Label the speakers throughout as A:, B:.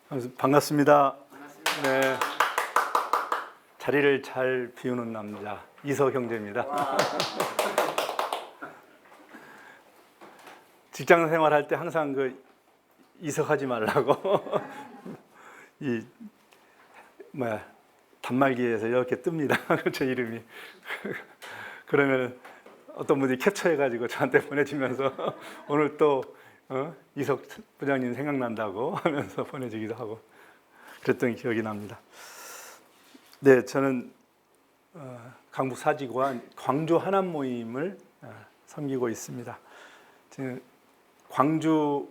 A: 반갑습니다. 네, 자리를 잘 비우는 남자 이서 형제입니다. 직장 생활할 때 항상 이석하지 말라고 이 단말기에서 이렇게 뜹니다. 제 이름이. 그러면 어떤 분이 캡처해가지고 저한테 보내주면서 오늘 또 이석 부장님 생각난다고 하면서 보내주기도 하고 그랬던 기억이 납니다. 네, 저는 강북 사직원 광주 하남 모임을 섬기고 있습니다. 광주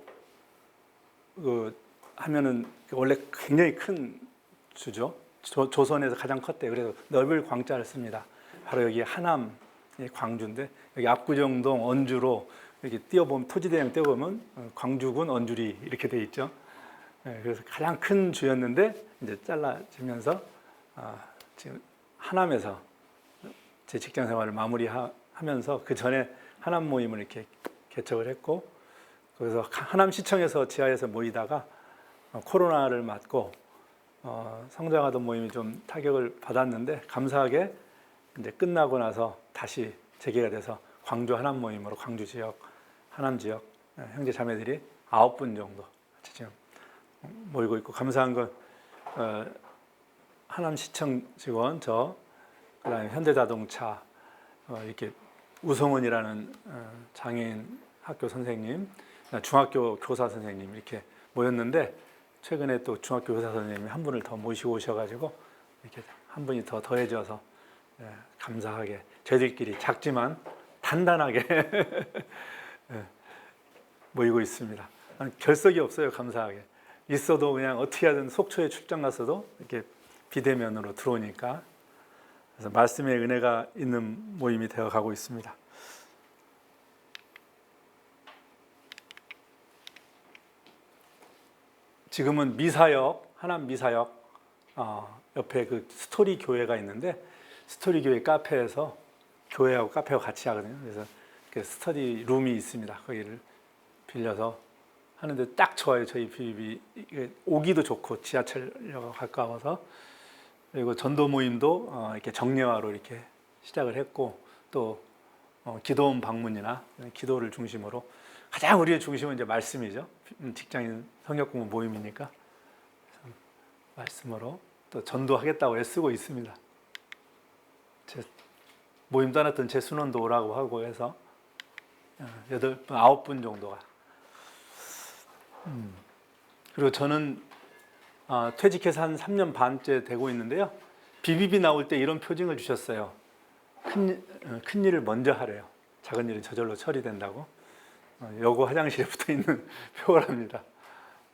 A: 하면은 원래 굉장히 큰 주죠. 조선에서 가장 컸대요. 그래서 넓을 광자를 씁니다. 바로 여기 하남 광주인데 여기 압구정동 언주로 이렇게 띄어보면 토지대장 띄어보면 광주군 언주리 이렇게 돼 있죠. 그래서 가장 큰 주였는데 이제 잘라지면서 지금 하남에서 제 직장 생활을 마무리하면서 그 전에 하남 모임을 이렇게 개척을 했고 그래서 하남시청에서 지하에서 모이다가 코로나를 맞고 성장하던 모임이 좀 타격을 받았는데 감사하게 이제 끝나고 나서 다시 재개가 돼서 광주 하남 모임으로 광주 지역, 하남 지역 형제 자매들이 9분 정도 지금 모이고 있고 감사한 건 하남시청 직원 그다음에 현대자동차 이렇게 우성원이라는 장애인 학교 선생님, 중학교 교사 선생님 이렇게 모였는데 최근에 또 중학교 교사 선생님이 한 분을 더 모시고 오셔가지고 이렇게 한 분이 더 더해져서 감사하게 저희들끼리 작지만 단단하게 모이고 있습니다. 결석이 없어요. 감사하게 있어도 그냥 어떻게 하든 속초에 출장 갔어도 이렇게 비대면으로 들어오니까 그래서 말씀의 은혜가 있는 모임이 되어 가고 있습니다. 지금은 미사역 하남 미사역 옆에 그 스토리 교회가 있는데 스토리 교회 카페에서 교회하고 카페하고 같이 하거든요. 그래서 그 스터디 룸이 있습니다. 거기를 빌려서 하는데 딱 좋아요. 저희 비비 오기도 좋고 지하철역 가까워서 그리고 전도 모임도 이렇게 정례화로 이렇게 시작을 했고 또 기도원 방문이나 기도를 중심으로 가장 우리의 중심은 이제 말씀이죠. 직장인 성역 공부 모임이니까 말씀으로 또 전도하겠다고 애쓰고 있습니다. 제 모임 떠났던 제 순원도 오라고 하고 해서 9분 정도가. 그리고 저는 퇴직해서 한 3년 반째 되고 있는데요. BBB 나올 때 이런 표징을 주셨어요. 큰 일을 먼저 하래요. 작은 일은 저절로 처리된다고. 여고 화장실에 붙어 있는 표어랍니다.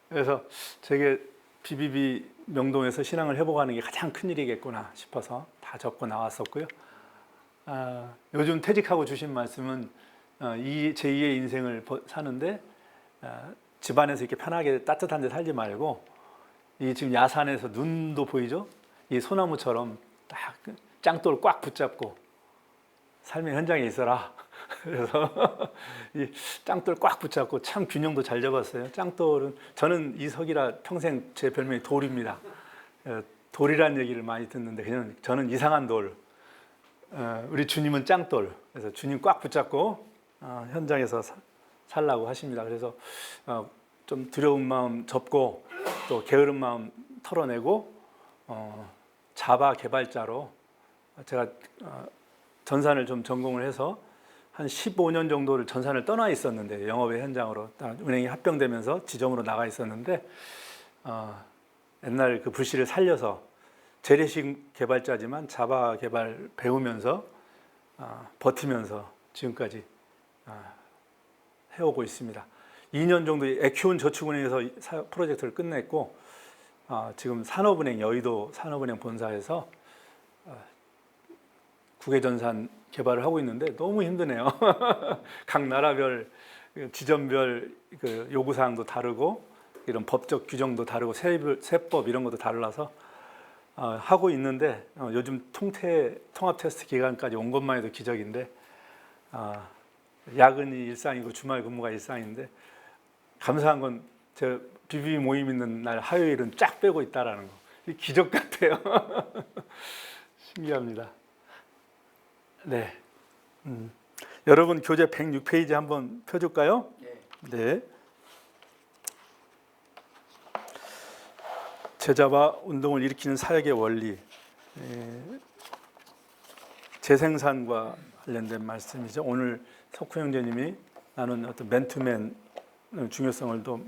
A: 그래서 제게 BBB 명동에서 신앙을 회복하는 게 가장 큰 일이겠구나 싶어서 다 적고 나왔었고요. 요즘 퇴직하고 주신 말씀은 제2의 인생을 사는데 집안에서 이렇게 편하게 따뜻한 데 살지 말고 이 지금 야산에서 눈도 보이죠? 이 소나무처럼 딱 짱돌을 꽉 붙잡고 삶의 현장에 있어라. 그래서 이 짱돌 꽉 붙잡고 참 균형도 잘 잡았어요. 짱돌은 저는 이석이라 평생 제 별명이 돌입니다. 돌이라는 얘기를 많이 듣는데 그냥 저는 이상한 돌. 우리 주님은 짱돌. 그래서 주님 꽉 붙잡고 현장에서 살라고 하십니다. 그래서 좀 두려운 마음 접고 또 게으른 마음 털어내고 자바 개발자로 제가 전산을 좀 전공을 해서 한 15년 정도를 전산을 떠나 있었는데 영업의 현장으로 은행이 합병되면서 지점으로 나가 있었는데 옛날 그 불씨를 살려서 재래식 개발자지만 자바 개발 배우면서 버티면서 지금까지 해오고 있습니다. 2년 정도 에큐온 저축은행에서 프로젝트를 끝냈고 지금 산업은행 여의도 산업은행 본사에서 국외전산 개발을 하고 있는데 너무 힘드네요. 각 나라별 지점별 요구사항도 다르고 이런 법적 규정도 다르고 세법 이런 것도 달라서 하고 있는데 요즘 통합 테스트 기간까지 온 것만 해도 기적인데 야근이 일상이고 주말 근무가 일상인데 감사한 건 제 BBB 모임 있는 날 화요일은 쫙 빼고 있다라는 거. 이 기적 같아요. 신기합니다. 네. 여러분 교재 106페이지 한번 펴줄까요? 네. 제자와 운동을 일으키는 사역의 원리. 재생산과 관련된 말씀이죠. 오늘 석호 형제님이 나눈 어떤 맨투맨 중요성을 또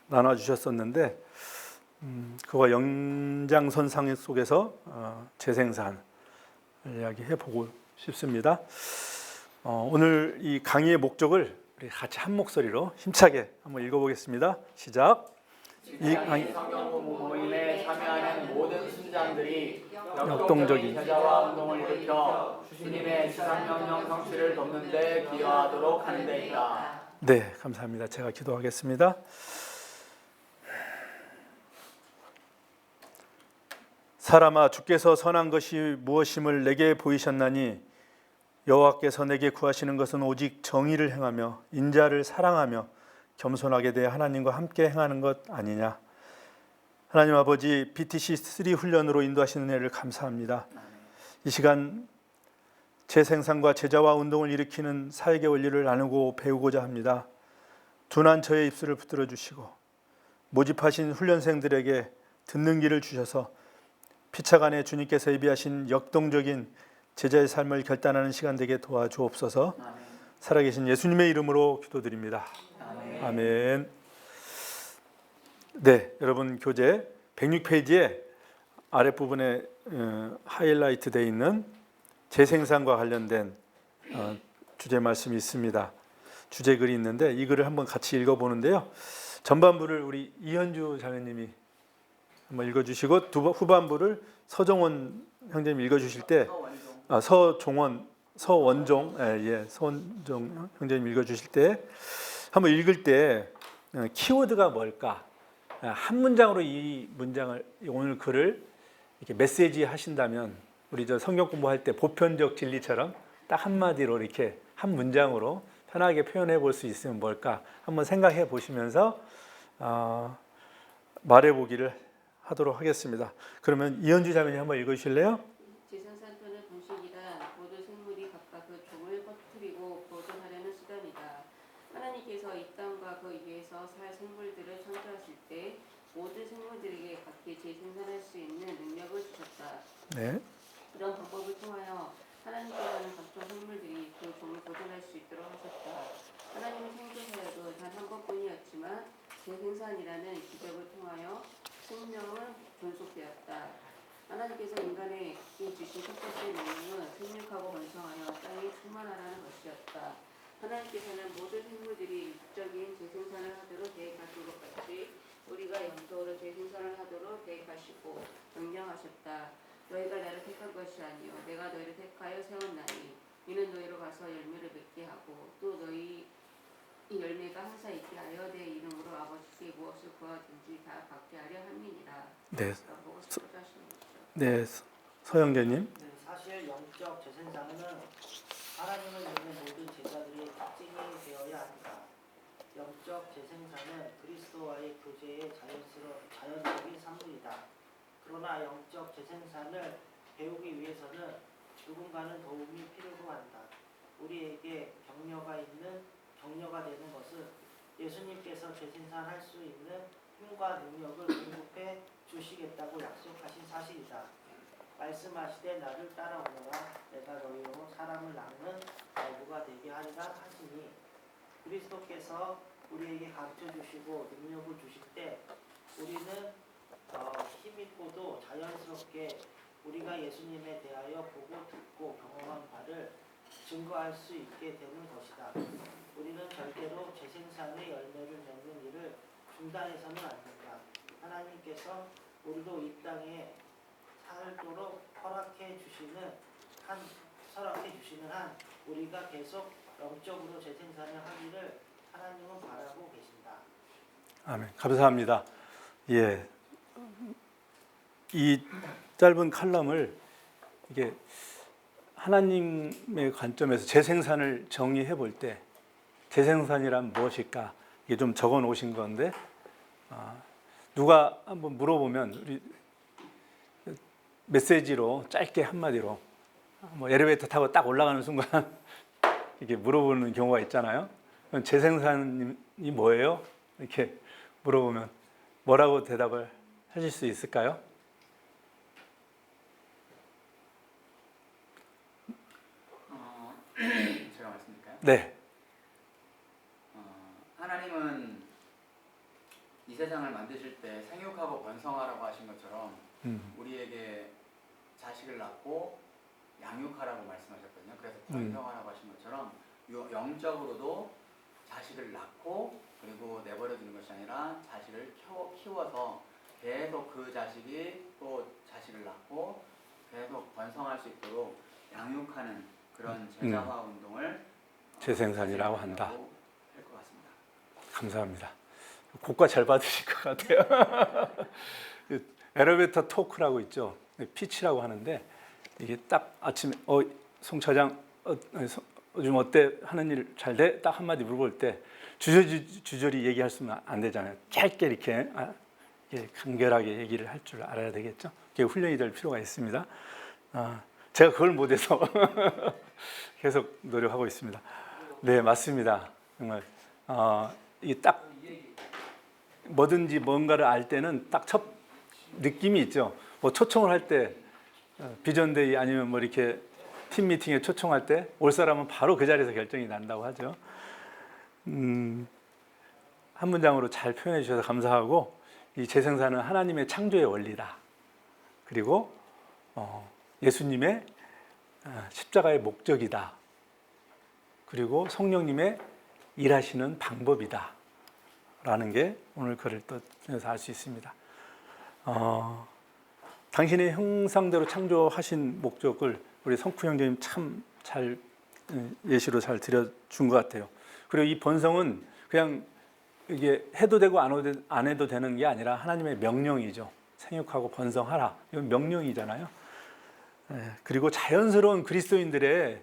A: 나눠주셨었는데 그와 연장선상 속에서 재생산을 이야기해 보고 싶습니다. 오늘 이 강의의 목적을 우리 같이 한 목소리로 힘차게 한번 읽어보겠습니다. 시작.
B: 이 성경 공부 모임에 참여하는 모든 순장들이
A: 역동적인
B: 제자와 운동을 일으켜 주님의 지상명령 성취를 돕는 데 기여하도록 하는 데 있다.
A: 네, 감사합니다. 제가 기도하겠습니다. 사람아, 주께서 선한 것이 무엇임을 내게 보이셨나니 여호와께서 내게 구하시는 것은 오직 정의를 행하며 인자를 사랑하며 겸손하게 대해 하나님과 함께 행하는 것 아니냐. 하나님 아버지, BTC3 훈련으로 인도하시는 애를 감사합니다. 이 시간 재생산과 제자와 운동을 일으키는 사역의 원리를 나누고 배우고자 합니다. 둔한 저의 입술을 붙들어 주시고 모집하신 훈련생들에게 듣는 길을 주셔서 피차간에 주님께서 예비하신 역동적인 제자의 삶을 결단하는 시간 되게 도와주옵소서. 살아계신 예수님의 이름으로 기도드립니다. 아멘. 네, 여러분 교재 106페이지에 아랫부분에 하이라이트 되어 있는 재생산과 관련된 주제 말씀이 있습니다. 주제 글이 있는데 이 글을 한번 같이 읽어보는데요. 전반부를 우리 이현주 자매님이 한번 읽어주시고 후반부를 서정원 형제님 읽어주실 때 서원종 형제님 읽어주실 때 한번 읽을 때 키워드가 뭘까? 한 문장으로 이 문장을 오늘 글을 이렇게 메시지 하신다면 우리 저 성경 공부할 때 보편적 진리처럼 딱 한마디로 이렇게 한 문장으로 편하게 표현해 볼 수 있으면 뭘까? 한번 생각해 보시면서 말해 보기를 하도록 하겠습니다. 그러면 이현주 자매님 한번 읽으실래요?
C: 재생산토는 분식이란 모든 생물이 각각 그 종을 퍼뜨리고 보존하려는 수단이다. 하나님께서 이 땅과 그 위에서 살 생물들을 창조하실 때 모든 생물들에게 각기 재생산할 수 있는 능력을 주셨다.
A: 네.
C: 이런 방법을 통하여 하나님께서는 각종 생물들이 그 종을 보존할 수 있도록 하셨다. 하나님의 생존 사역은 단 한 번뿐이었지만 재생산이라는 기적을 통하여 생명은 존속되었다. 하나님께서 인간에게 주신 첫 번째 명령은 생육하고 번성하여 땅에 충만하라는 것이었다. 하나님께서는 모든 생물들이 육적인 재생산을 하도록 계획하신 것 같이 우리가 영적으로 재생산을 하도록 계획하시고 명령하셨다. 너희가 나를 택한 것이 아니요 내가 너희를 택하여 세웠나니 이는 너희로 가서 열매를 맺게 하고 또 너희 이 열매가 항상 있게 하여 내 이름으로 아버지께 무엇을 구하든지 다 받게 하려 함이니라.
A: 네, 서영재님.
D: 네, 사실 영적 재생산은 하나님을 믿는 모든 제자들의 특징이 되어야 한다. 영적 재생산은 그리스도와의 교제의 자연적인 산물이다. 그러나 영적 재생산을 배우기 위해서는 누군가는 도움이 필요로 한다. 우리에게 격려가 되는 것은 예수님께서 재생산할 수 있는 힘과 능력을 공급해 주시겠다고 약속하신 사실이다. 말씀하시되 나를 따라오너라 내가 너희로 사람을 낳는 어부가 되게 하리라 하시니 그리스도께서 우리에게 가르쳐 주시고 능력을 주실 때 우리는 힘있고도 자연스럽게 우리가 예수님에 대하여 보고 듣고 경험한 바를 증거할 수 있게 되는 것이다. 우리는 절대로 재생산의 열매를 맺는 일을 중단해서는 안 된다. 하나님께서 우리도 이 땅에 살도록 허락해 주시는 한 우리가 계속 영적으로 재생산을 하기를 하나님은 바라고 계신다.
A: 아멘. 감사합니다. 예, 이 짧은 칼럼을 이게 하나님의 관점에서 재생산을 정의해 볼 때 재생산이란 무엇일까 이게 좀 적어 놓으신 건데 누가 한번 물어보면 우리 메시지로 짧게 한마디로 뭐 엘리베이터 타고 딱 올라가는 순간 이렇게 물어보는 경우가 있잖아요. 재생산이 뭐예요? 이렇게 물어보면 뭐라고 대답을 하실 수 있을까요?
B: 제가 말씀드릴까요?
A: 네.
B: 하나님은 이 세상을 만드실 때 생육하고 번성하라고 하신 것처럼 우리에게 자식을 낳고 양육하라고 말씀하셨거든요. 그래서 번성하라고 하신 것처럼 영적으로도 자식을 낳고 그리고 내버려 두는 것이 아니라 자식을 키워서 계속 그 자식이 또 자식을 낳고 계속 번성할 수 있도록 양육하는 그런 제자화 운동을
A: 재생산이라고 한다.
B: 할 것 같습니다.
A: 감사합니다. 고과 잘 받으실 것 같아요. 엘리베이터 토크라고 있죠. 피치라고 하는데 이게 딱 아침에 송 차장 요즘 어때? 하는 일 잘 돼? 딱 한마디 물어볼 때 주저리 얘기할 수는 안 되잖아요. 짧게 이렇게 간결하게 얘기를 할 줄 알아야 되겠죠. 그게 훈련이 될 필요가 있습니다. 제가 그걸 못해서 계속 노력하고 있습니다. 네, 맞습니다. 정말 이게 딱 뭐든지 뭔가를 알 때는 딱 첫 느낌이 있죠. 뭐 초청을 할 때 비전데이 아니면 뭐 이렇게 팀 미팅에 초청할 때 올 사람은 바로 그 자리에서 결정이 난다고 하죠. 한 문장으로 잘 표현해 주셔서 감사하고, 이 재생산은 하나님의 창조의 원리다. 그리고 예수님의 십자가의 목적이다. 그리고 성령님의 일하시는 방법이다. 라는 게 오늘 글을 통해서 알 수 있습니다. 당신의 형상대로 창조하신 목적을 우리 성쿠 형제님 참 잘 예시로 잘 들여준 것 같아요. 그리고 이 번성은 그냥 이게 해도 되고 안 해도 되는 게 아니라 하나님의 명령이죠. 생육하고 번성하라. 이건 명령이잖아요. 그리고 자연스러운 그리스도인들의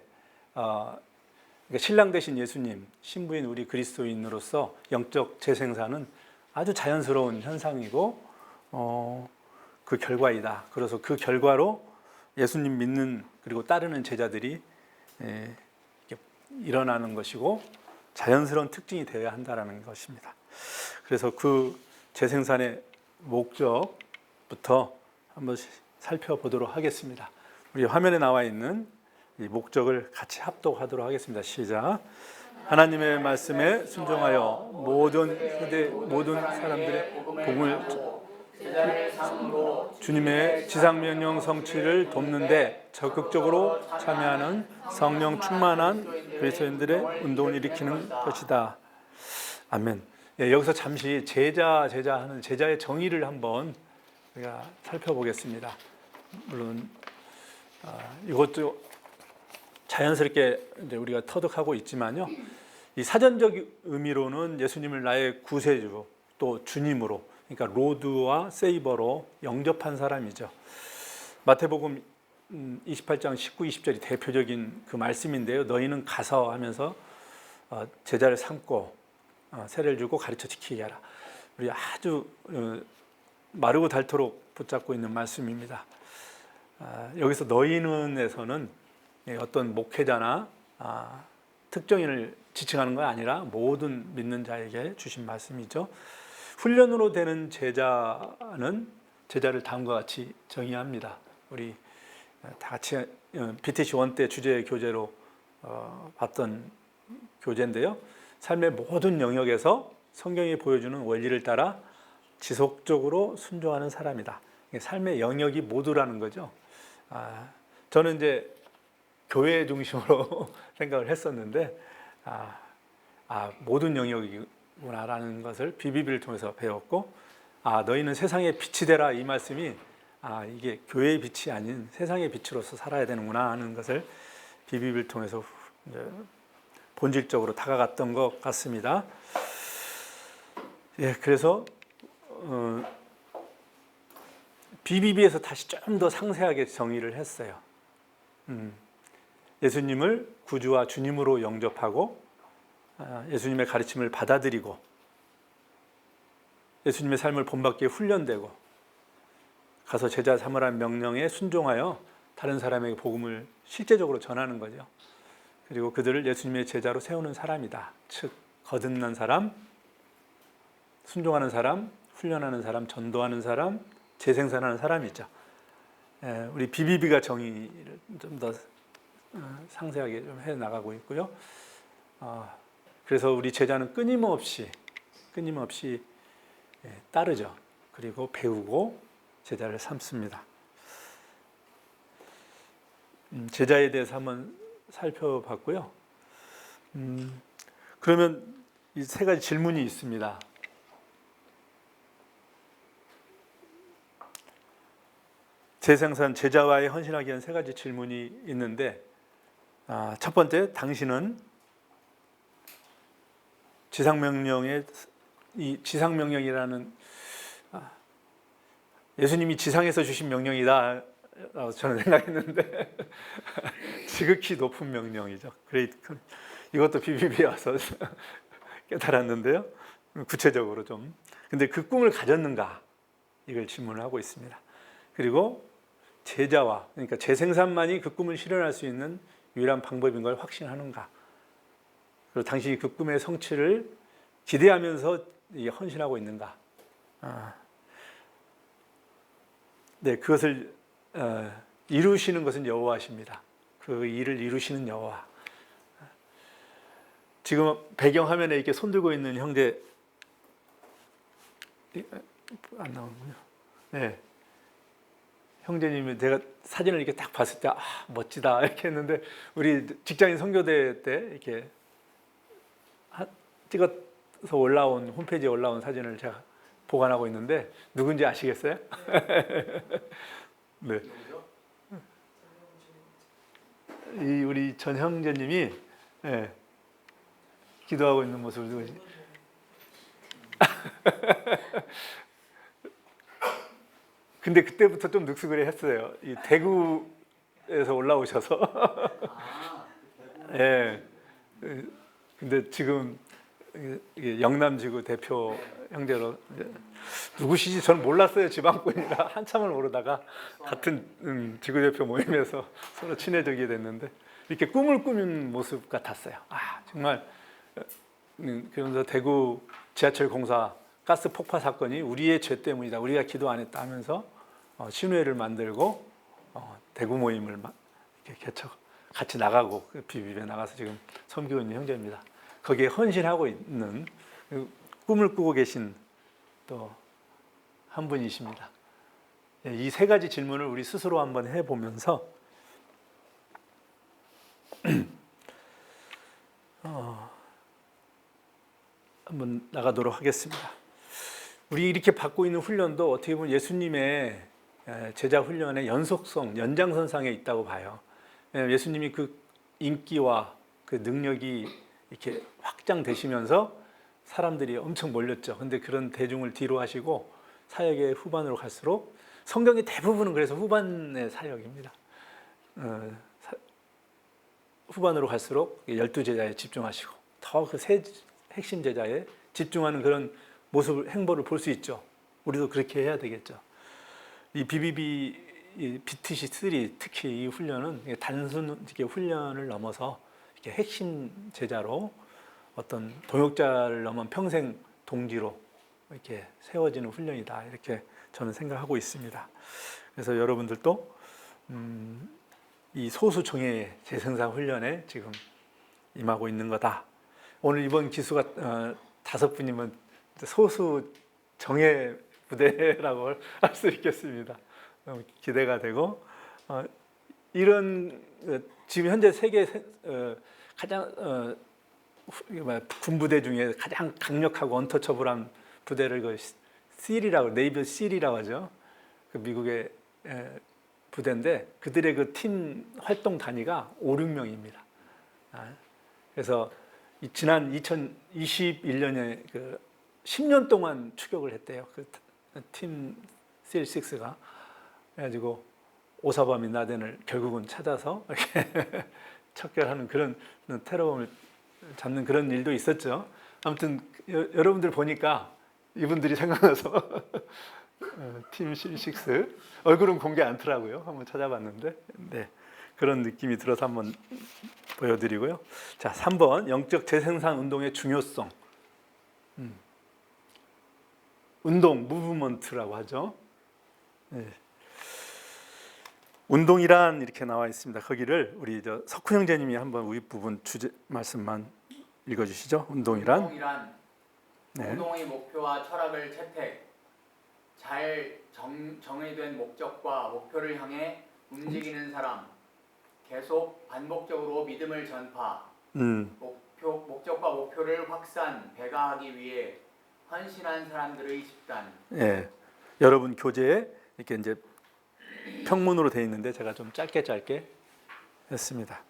A: 신랑 되신 예수님, 신부인 우리 그리스도인으로서 영적 재생산은 아주 자연스러운 현상이고 그 결과이다. 그래서 그 결과로 예수님 믿는 그리고 따르는 제자들이 일어나는 것이고 자연스러운 특징이 되어야 한다는 것입니다. 그래서 그 재생산의 목적부터 한번 살펴보도록 하겠습니다. 우리 화면에 나와 있는 이 목적을 같이 합독하도록 하겠습니다. 시작. 하나님의 말씀에 순종하여 모든 세대 모든 사람들의 복음을 주님의 지상명령 성취를 돕는데 적극적으로 참여하는 성령 충만한 그리스도인들의 운동을 일으키는 것이다. 아멘. 여기서 잠시 제자 하는 제자의 정의를 한번 우리가 살펴보겠습니다. 물론 이것도 자연스럽게 이제 우리가 터득하고 있지만요. 이 사전적 의미로는 예수님을 나의 구세주 또 주님으로, 그러니까 로드와 세이버로 영접한 사람이죠. 마태복음 28장 19, 20절이 대표적인 그 말씀인데요. 너희는 가서 하면서 제자를 삼고 세례를 주고 가르쳐 지키게 하라. 우리 아주 마르고 닳도록 붙잡고 있는 말씀입니다. 여기서 너희는에서는 어떤 목회자나 특정인을 지칭하는 건 아니라 모든 믿는 자에게 주신 말씀이죠. 훈련으로 되는 제자는 제자를 다음과 같이 정의합니다. 우리 다 같이 BTC 1 때 주제 교재로 봤던 교재인데요. 삶의 모든 영역에서 성경이 보여주는 원리를 따라 지속적으로 순종하는 사람이다. 삶의 영역이 모두라는 거죠. 저는 이제 교회 중심으로 생각을 했었는데 모든 영역이구나라는 것을 비비비를 통해서 배웠고, 너희는 세상의 빛이 되라, 이 말씀이 이게 교회의 빛이 아닌 세상의 빛으로서 살아야 되는구나 하는 것을 비비비를 통해서 이제 본질적으로 다가갔던 것 같습니다. 그래서 비비비에서 다시 좀 더 상세하게 정의를 했어요. 예수님을 구주와 주님으로 영접하고 예수님의 가르침을 받아들이고 예수님의 삶을 본받기에 훈련되고 가서 제자 삼으라는 명령에 순종하여 다른 사람에게 복음을 실제적으로 전하는 거죠. 그리고 그들을 예수님의 제자로 세우는 사람이다. 즉 거듭난 사람, 순종하는 사람, 훈련하는 사람, 전도하는 사람, 재생산하는 사람이죠. 우리 BBB가 정의를 좀 더 상세하게 좀 해 나가고 있고요. 그래서 우리 제자는 끊임없이 따르죠. 그리고 배우고 제자를 삼습니다. 제자에 대해서 한번 살펴봤고요. 그러면 이 세 가지 질문이 있습니다. 재생산 제자와의 헌신하기 위한 세 가지 질문이 있는데, 첫 번째, 당신은 이 지상명령이라는 예수님이 지상에서 주신 명령이다 라고 저는 생각했는데 지극히 높은 명령이죠. 이것도 BBB에 와서 깨달았는데요. 구체적으로 좀. 근데 그 꿈을 가졌는가? 이걸 질문을 하고 있습니다. 그리고 제자와, 그러니까 재생산만이 그 꿈을 실현할 수 있는 유일한 방법인 걸 확신하는가? 그리고 당신이 그 꿈의 성취를 기대하면서 헌신하고 있는가? 네, 그것을 이루시는 것은 여호와십니다. 그 일을 이루시는 여호와. 지금 배경 화면에 이렇게 손들고 있는 형제 안 나오는군요. 네, 형제님이 내가 사진을 이렇게 딱 봤을 때 멋지다 이렇게 했는데 우리 직장인 선교대 때 이렇게 찍어서 올라온 홈페이지에 올라온 사진을 제가 보관하고 있는데 누군지 아시겠어요? 네. 이 우리 전 형제님이 기도하고 있는 모습을 누구지? 근데 그때부터 좀 늑스그레 했어요. 이 대구에서 올라오셔서. 예. 근데 지금 영남지구 대표 형제로 누구시지 저는 몰랐어요. 지방권이라 한참을 모르다가 같은 지구대표 모임에서 서로 친해지게 됐는데 이렇게 꿈을 꾸는 모습 같았어요. 정말. 그러면서 대구 지하철 공사 가스 폭파 사건이 우리의 죄 때문이다. 우리가 기도 안 했다 하면서 신회를 만들고 대구 모임을 이렇게 개척 같이 나가고 BBB에 나가서 지금 섬기고 있는 형제입니다. 거기에 헌신하고 있는 꿈을 꾸고 계신 또 한 분이십니다. 이 세 가지 질문을 우리 스스로 한번 해보면서 한번 나가도록 하겠습니다. 우리 이렇게 받고 있는 훈련도 어떻게 보면 예수님의 제자 훈련의 연속성, 연장선상에 있다고 봐요. 예수님이 그 인기와 그 능력이 이렇게 확장되시면서 사람들이 엄청 몰렸죠. 근데 그런 대중을 뒤로 하시고 사역의 후반으로 갈수록 성경의 대부분은 그래서 후반의 사역입니다. 후반으로 갈수록 12제자에 집중하시고 더 그 세 핵심 제자에 집중하는 그런 모습을, 행보를 볼 수 있죠. 우리도 그렇게 해야 되겠죠. 이 BBB BTC3 특히 이 훈련은 단순 훈련을 넘어서 이렇게 핵심 제자로 어떤 동역자를 넘은 평생 동지로 이렇게 세워지는 훈련이다. 이렇게 저는 생각하고 있습니다. 그래서 여러분들도 이 소수 정예 재생산 훈련에 지금 임하고 있는 거다. 오늘 이번 기수가 5분이면 소수 정예 부대라고 할 수 있겠습니다. 너무 기대가 되고 이런 지금 현재 세계 가장 군부대 중에 가장 강력하고 언터처블한 부대를 그 실이라고 네이비 실이라고 하죠. 그 미국의 부대인데 그들의 그 팀 활동 단위가 5, 6명입니다. 그래서 지난 2021년에 그 10년 동안 추격을 했대요. 그 팀 실6가 그래가지고 오사마 빈 라덴을 결국은 찾아서 이렇게 척결하는 그런 테러범을 잡는 그런 일도 있었죠. 아무튼 여러분들 보니까 이분들이 생각나서 팀 C6 얼굴은 공개 않더라고요. 한번 찾아봤는데 네, 그런 느낌이 들어서 한번 보여드리고요. 자, 3번 영적 재생산 운동의 중요성. 운동, 무브먼트라고 하죠. 네. 운동이란 이렇게 나와 있습니다. 거기를 우리 석훈 형제님이 한번 윗부분 주제 말씀만 읽어주시죠. 운동이란. 네.
B: 운동의 목표와 철학을 채택, 잘 정의된 목적과 목표를 향해 움직이는 사람, 계속 반복적으로 믿음을 전파, 목적과 목표를 확산, 배가하기 위해 헌신한 사람들의 집단.
A: 예, 여러분 교재에 이렇게 이제 평문으로 되어 있는데 제가 좀 짧게 했습니다.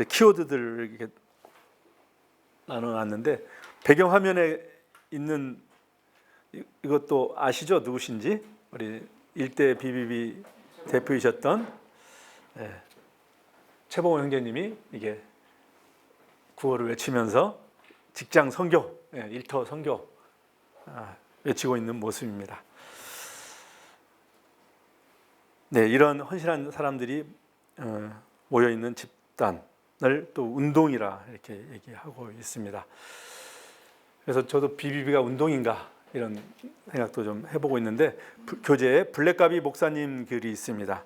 A: 키워드들을 이렇게 나눠놨는데 배경 화면에 있는 이것도 아시죠? 누구신지? 우리 일대 BBB 대표이셨던 최봉호 형제님이 이게 구호를 외치면서 직장 선교, 일터 선교 외치고 있는 모습입니다. 네, 이런 헌신한 사람들이 모여 있는 집단을 또 운동이라 이렇게 얘기하고 있습니다. 그래서 저도 BBB가 운동인가 이런 생각도 좀 해보고 있는데 교재에 블랙가비 목사님 글이 있습니다.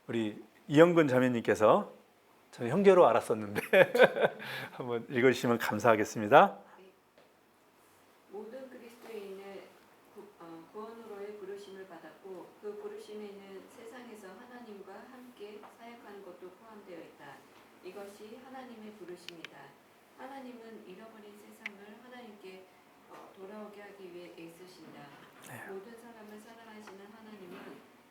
A: 우리 이영근 자매님께서 저는 형제로 알았었는데 한번 읽어주시면 감사하겠습니다.
C: 모든 그리스도인은 구원으로의 부르심을 받았고 그 부르심에는 세상에서 하나님과 함께 사역하는 것도 포함되어 있다. 이것이 하나님의 부르심이다. 하나님은 잃어버린 세상을 하나님께 돌아오게 하기 위해 애쓰신다. 모든 사람을 사랑하시는 하나님은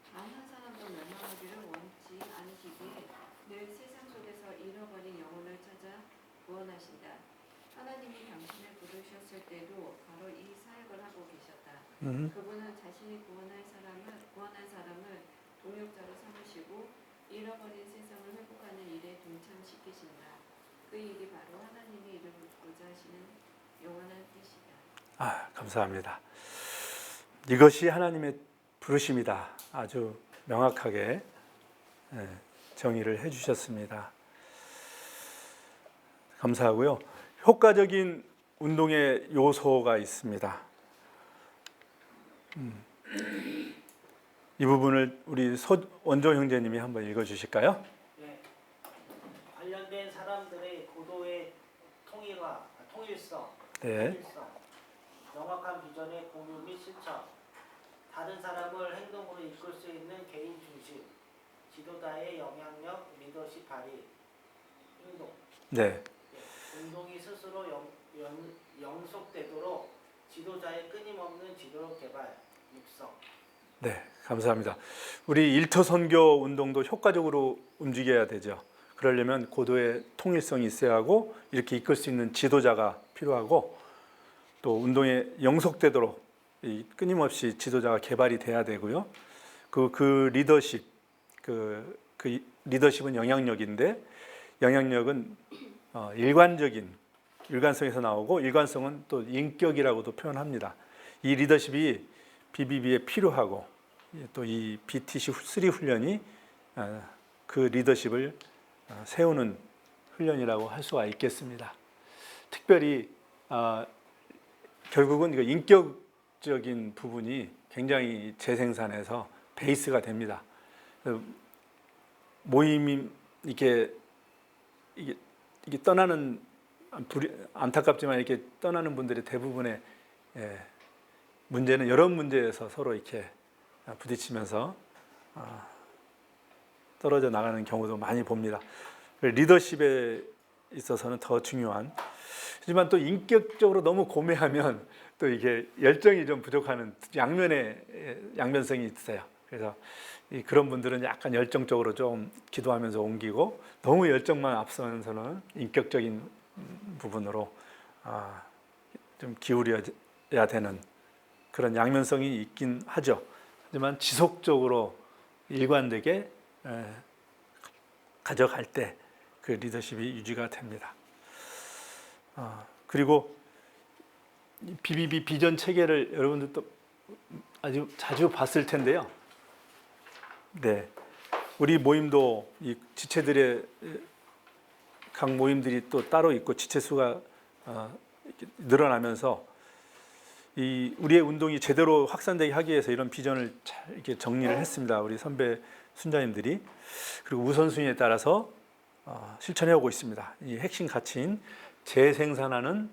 C: 단 한 사람도 멸망하기를 원치 않으시기에 늘 세상 속에서 잃어버린 영혼을 찾아 구원하신다. 하나님이 당신을 부르셨을 때도 바로 이 사역을 하고 계셨다. 그분은 자신이 구원한 사람을 동역자로 삼으시고 잃어버린 세상을 회복하는 일에 동참시키신다. 그 일이 바로 하나님의 이름을 듣고자 하시는 영원한 뜻이다.
A: 감사합니다. 이것이 하나님의 부르심이다. 아주 명확하게 정의를 해주셨습니다. 감사하고요. 효과적인 운동의 요소가 있습니다. 이 부분을 우리 원조 형제님이 한번 읽어주실까요?
D: 네. 관련된 사람들의 고도의 통일성,
A: 네.
D: 명확한 비전의 공유 및 실천, 다른 사람을 행동으로 이끌 수 있는 개인 중심, 지도자의 영향력, 리더십 발휘, 행동.
A: 네.
D: 운동이 스스로 영속되도록 지도자의 끊임없는 지도 개발, 육성.
A: 네, 감사합니다. 우리 일터 선교 운동도 효과적으로 움직여야 되죠. 그러려면 고도의 통일성이 있어야 하고 이렇게 이끌 수 있는 지도자가 필요하고 또 운동에 영속되도록 끊임없이 지도자가 개발이 돼야 되고요. 그 리더십, 그 리더십은 영향력인데 영향력은 일관성에서 나오고 일관성은 또 인격이라고도 표현합니다. 이 리더십이 BBB에 필요하고 또 이 BTC3 훈련이 그 리더십을 세우는 훈련이라고 할 수가 있겠습니다. 특별히 결국은 이거 인격적인 부분이 굉장히 재생산에서 베이스가 됩니다. 모임이 이게 떠나는 안타깝지만 이렇게 떠나는 분들의 대부분의 문제는 여러 문제에서 서로 이렇게 부딪히면서 떨어져 나가는 경우도 많이 봅니다. 리더십에 있어서는 더 중요한. 하지만 또 인격적으로 너무 고매하면 또 이게 열정이 좀 부족하는 양면성이 있어요. 그래서 그런 분들은 약간 열정적으로 좀 기도하면서 옮기고 너무 열정만 앞서면서는 인격적인 부분으로 좀 기울여야 되는 그런 양면성이 있긴 하죠. 하지만 지속적으로 일관되게 가져갈 때 그 리더십이 유지가 됩니다. 그리고 이 BBB 비전 체계를 여러분들도 아주 자주 봤을 텐데요. 네, 우리 모임도 이 지체들의 각 모임들이 또 따로 있고 지체 수가 늘어나면서 이 우리의 운동이 제대로 확산되게 하기 위해서 이런 비전을 잘 이렇게 정리를 했습니다. 우리 선배 순자님들이. 그리고 우선순위에 따라서 실천해 오고 있습니다. 이 핵심 가치인 재생산하는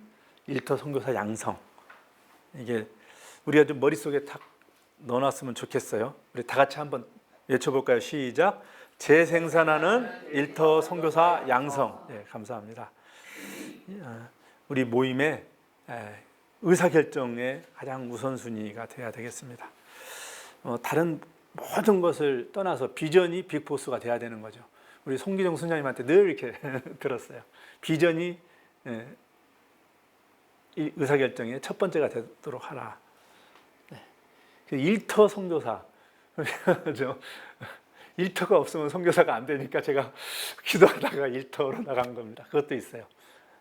A: 일터 선교사 양성, 이게 우리가 좀 머릿속에 탁 넣어놨으면 좋겠어요. 우리 다 같이 한번 외쳐볼까요? 시작. 재생산하는 일터 선교사 양성. 예, 감사합니다. 우리 모임의 의사결정의 가장 우선순위가 돼야 되겠습니다. 다른 모든 것을 떠나서 비전이 빅보스가 돼야 되는 거죠. 우리 송기정 순장님한테 늘 이렇게 들었어요. 비전이 이 의사결정의 첫 번째가 되도록 하라. 네. 일터 선교사. 일터가 없으면 선교사가 안 되니까 제가 기도하다가 일터로 나간 겁니다. 그것도 있어요.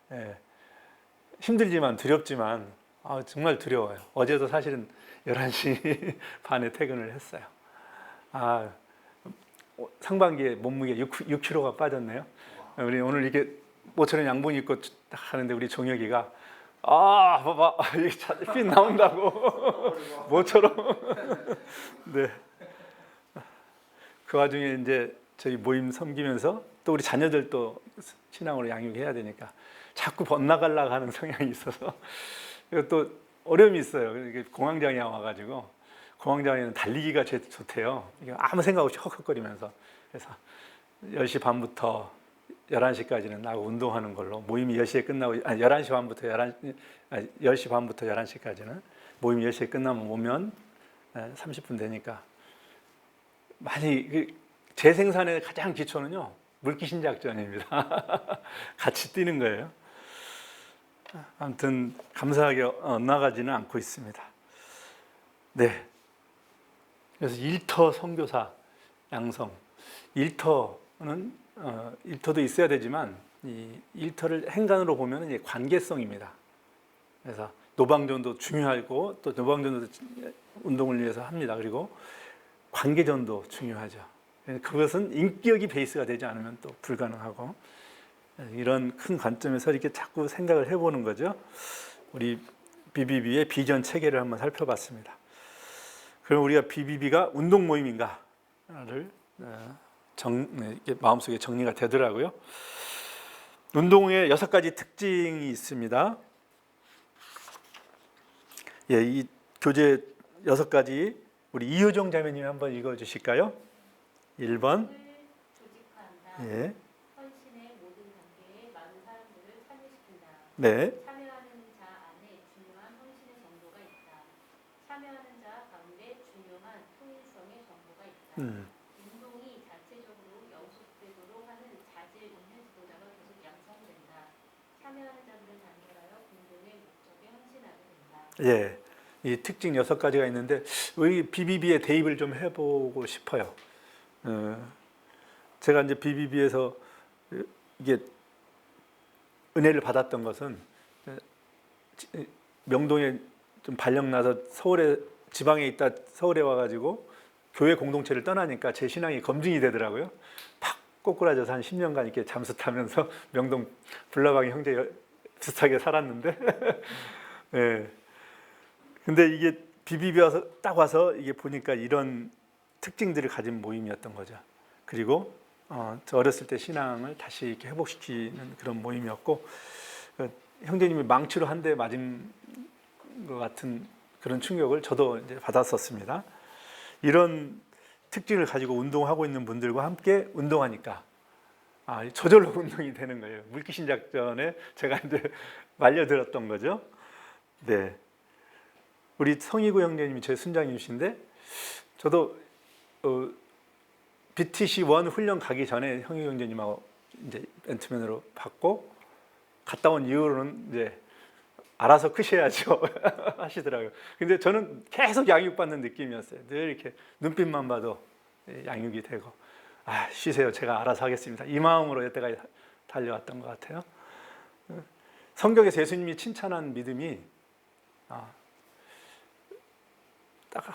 A: 네. 힘들지만 두렵지만 정말 두려워요. 어제도 사실은 11시 반에 퇴근을 했어요. 상반기에 몸무게 6kg가 빠졌네요. 우리 오늘 이렇게 모처럼 양복 입고 하는데 우리 종혁이가 봐봐 이게 핏 나온다고 모처럼. 네. 그 와중에 이제 저희 모임 섬기면서 또 우리 자녀들도 신앙으로 양육해야 되니까 자꾸 번나가려고 하는 성향이 있어서 또 어려움이 있어요. 이게 공황장애 와가지고 공황장애는 달리기가 제일 좋대요. 이게 아무 생각 없이 헉헉거리면서. 그래서 10시 반부터 11시까지는 나하고 운동하는 걸로, 모임이 10시에 끝나고 11시 반부터 10시 반부터 11시까지는 모임이 10시에 끝나면 오면 30분 되니까 많이 재생산의 가장 기초는요 물귀신 작전입니다. 같이 뛰는 거예요. 아무튼 감사하게 엇나가지는 않고 있습니다. 네. 그래서 일터 선교사 양성. 일터는 일터도 있어야 되지만 이 일터를 행간으로 보면 이제 관계성입니다. 그래서 노방전도 중요하고 또 노방전도 운동을 위해서 합니다. 그리고 관계전도 중요하죠. 그것은 인격이 베이스가 되지 않으면 또 불가능하고, 이런 큰 관점에서 이렇게 자꾸 생각을 해보는 거죠. 우리 BBB의 비전 체계를 한번 살펴봤습니다. 그럼 우리가 BBB가 운동 모임인가를 마음속에 정리가 되더라고요. 운동의 6가지 특징이 있습니다. 예, 이 교재 6가지 우리 이효정 자매님이 한번 읽어주실까요? 1번. 예.
E: 헌신의 모든 단계에 많은 사람들을 참여시킨다.
A: 네.
E: 참여하는 자 안에 중요한 헌신의 정도가 있다. 참여하는 자 가운데 중요한 통일성의 정도가 있다. 운동이 자체적으로 연속되도록 하는 자질 있는 지도자가 계속 양성된다. 참여하는 자들을 단결하여 공동의 목적에 헌신하게 된다.
A: 예. 이 특징 6가지가 있는데 우리 BBB에 대입을 좀 해보고 싶어요. 제가 이제 BBB에서 이게 은혜를 받았던 것은 명동에 좀 발령 나서 서울에 지방에 있다 서울에 와가지고 교회 공동체를 떠나니까 제 신앙이 검증이 되더라고요. 팍 꼬꾸라져서 한 10년간 이렇게 잠수 타면서 명동 불나방이 형제 비슷하게 살았는데, 예. 근데 이게 BBB 와서 딱 와서 이게 보니까 이런 특징들을 가진 모임이었던 거죠. 그리고 저 어렸을 때 신앙을 다시 이렇게 회복시키는 그런 모임이었고, 형제님이 망치로 한 대 맞은 것 같은 그런 충격을 저도 이제 받았었습니다. 이런 특징을 가지고 운동하고 있는 분들과 함께 운동하니까 저절로 운동이 되는 거예요. 물귀신 작전에 제가 이제 말려들었던 거죠. 네. 우리 성희구 형제님이 제 순장님이신데, 저도 BTC1 훈련 가기 전에 형희구 형제님하고 이제 멘트맨으로 받고 갔다 온 이후로는 이제 알아서 크셔야죠 하시더라고요. 근데 저는 계속 양육받는 느낌이었어요. 늘 이렇게 눈빛만 봐도 양육이 되고, 쉬세요, 제가 알아서 하겠습니다, 이 마음으로 여태까지 달려왔던 것 같아요. 성경에서 예수님이 칭찬한 믿음이 딱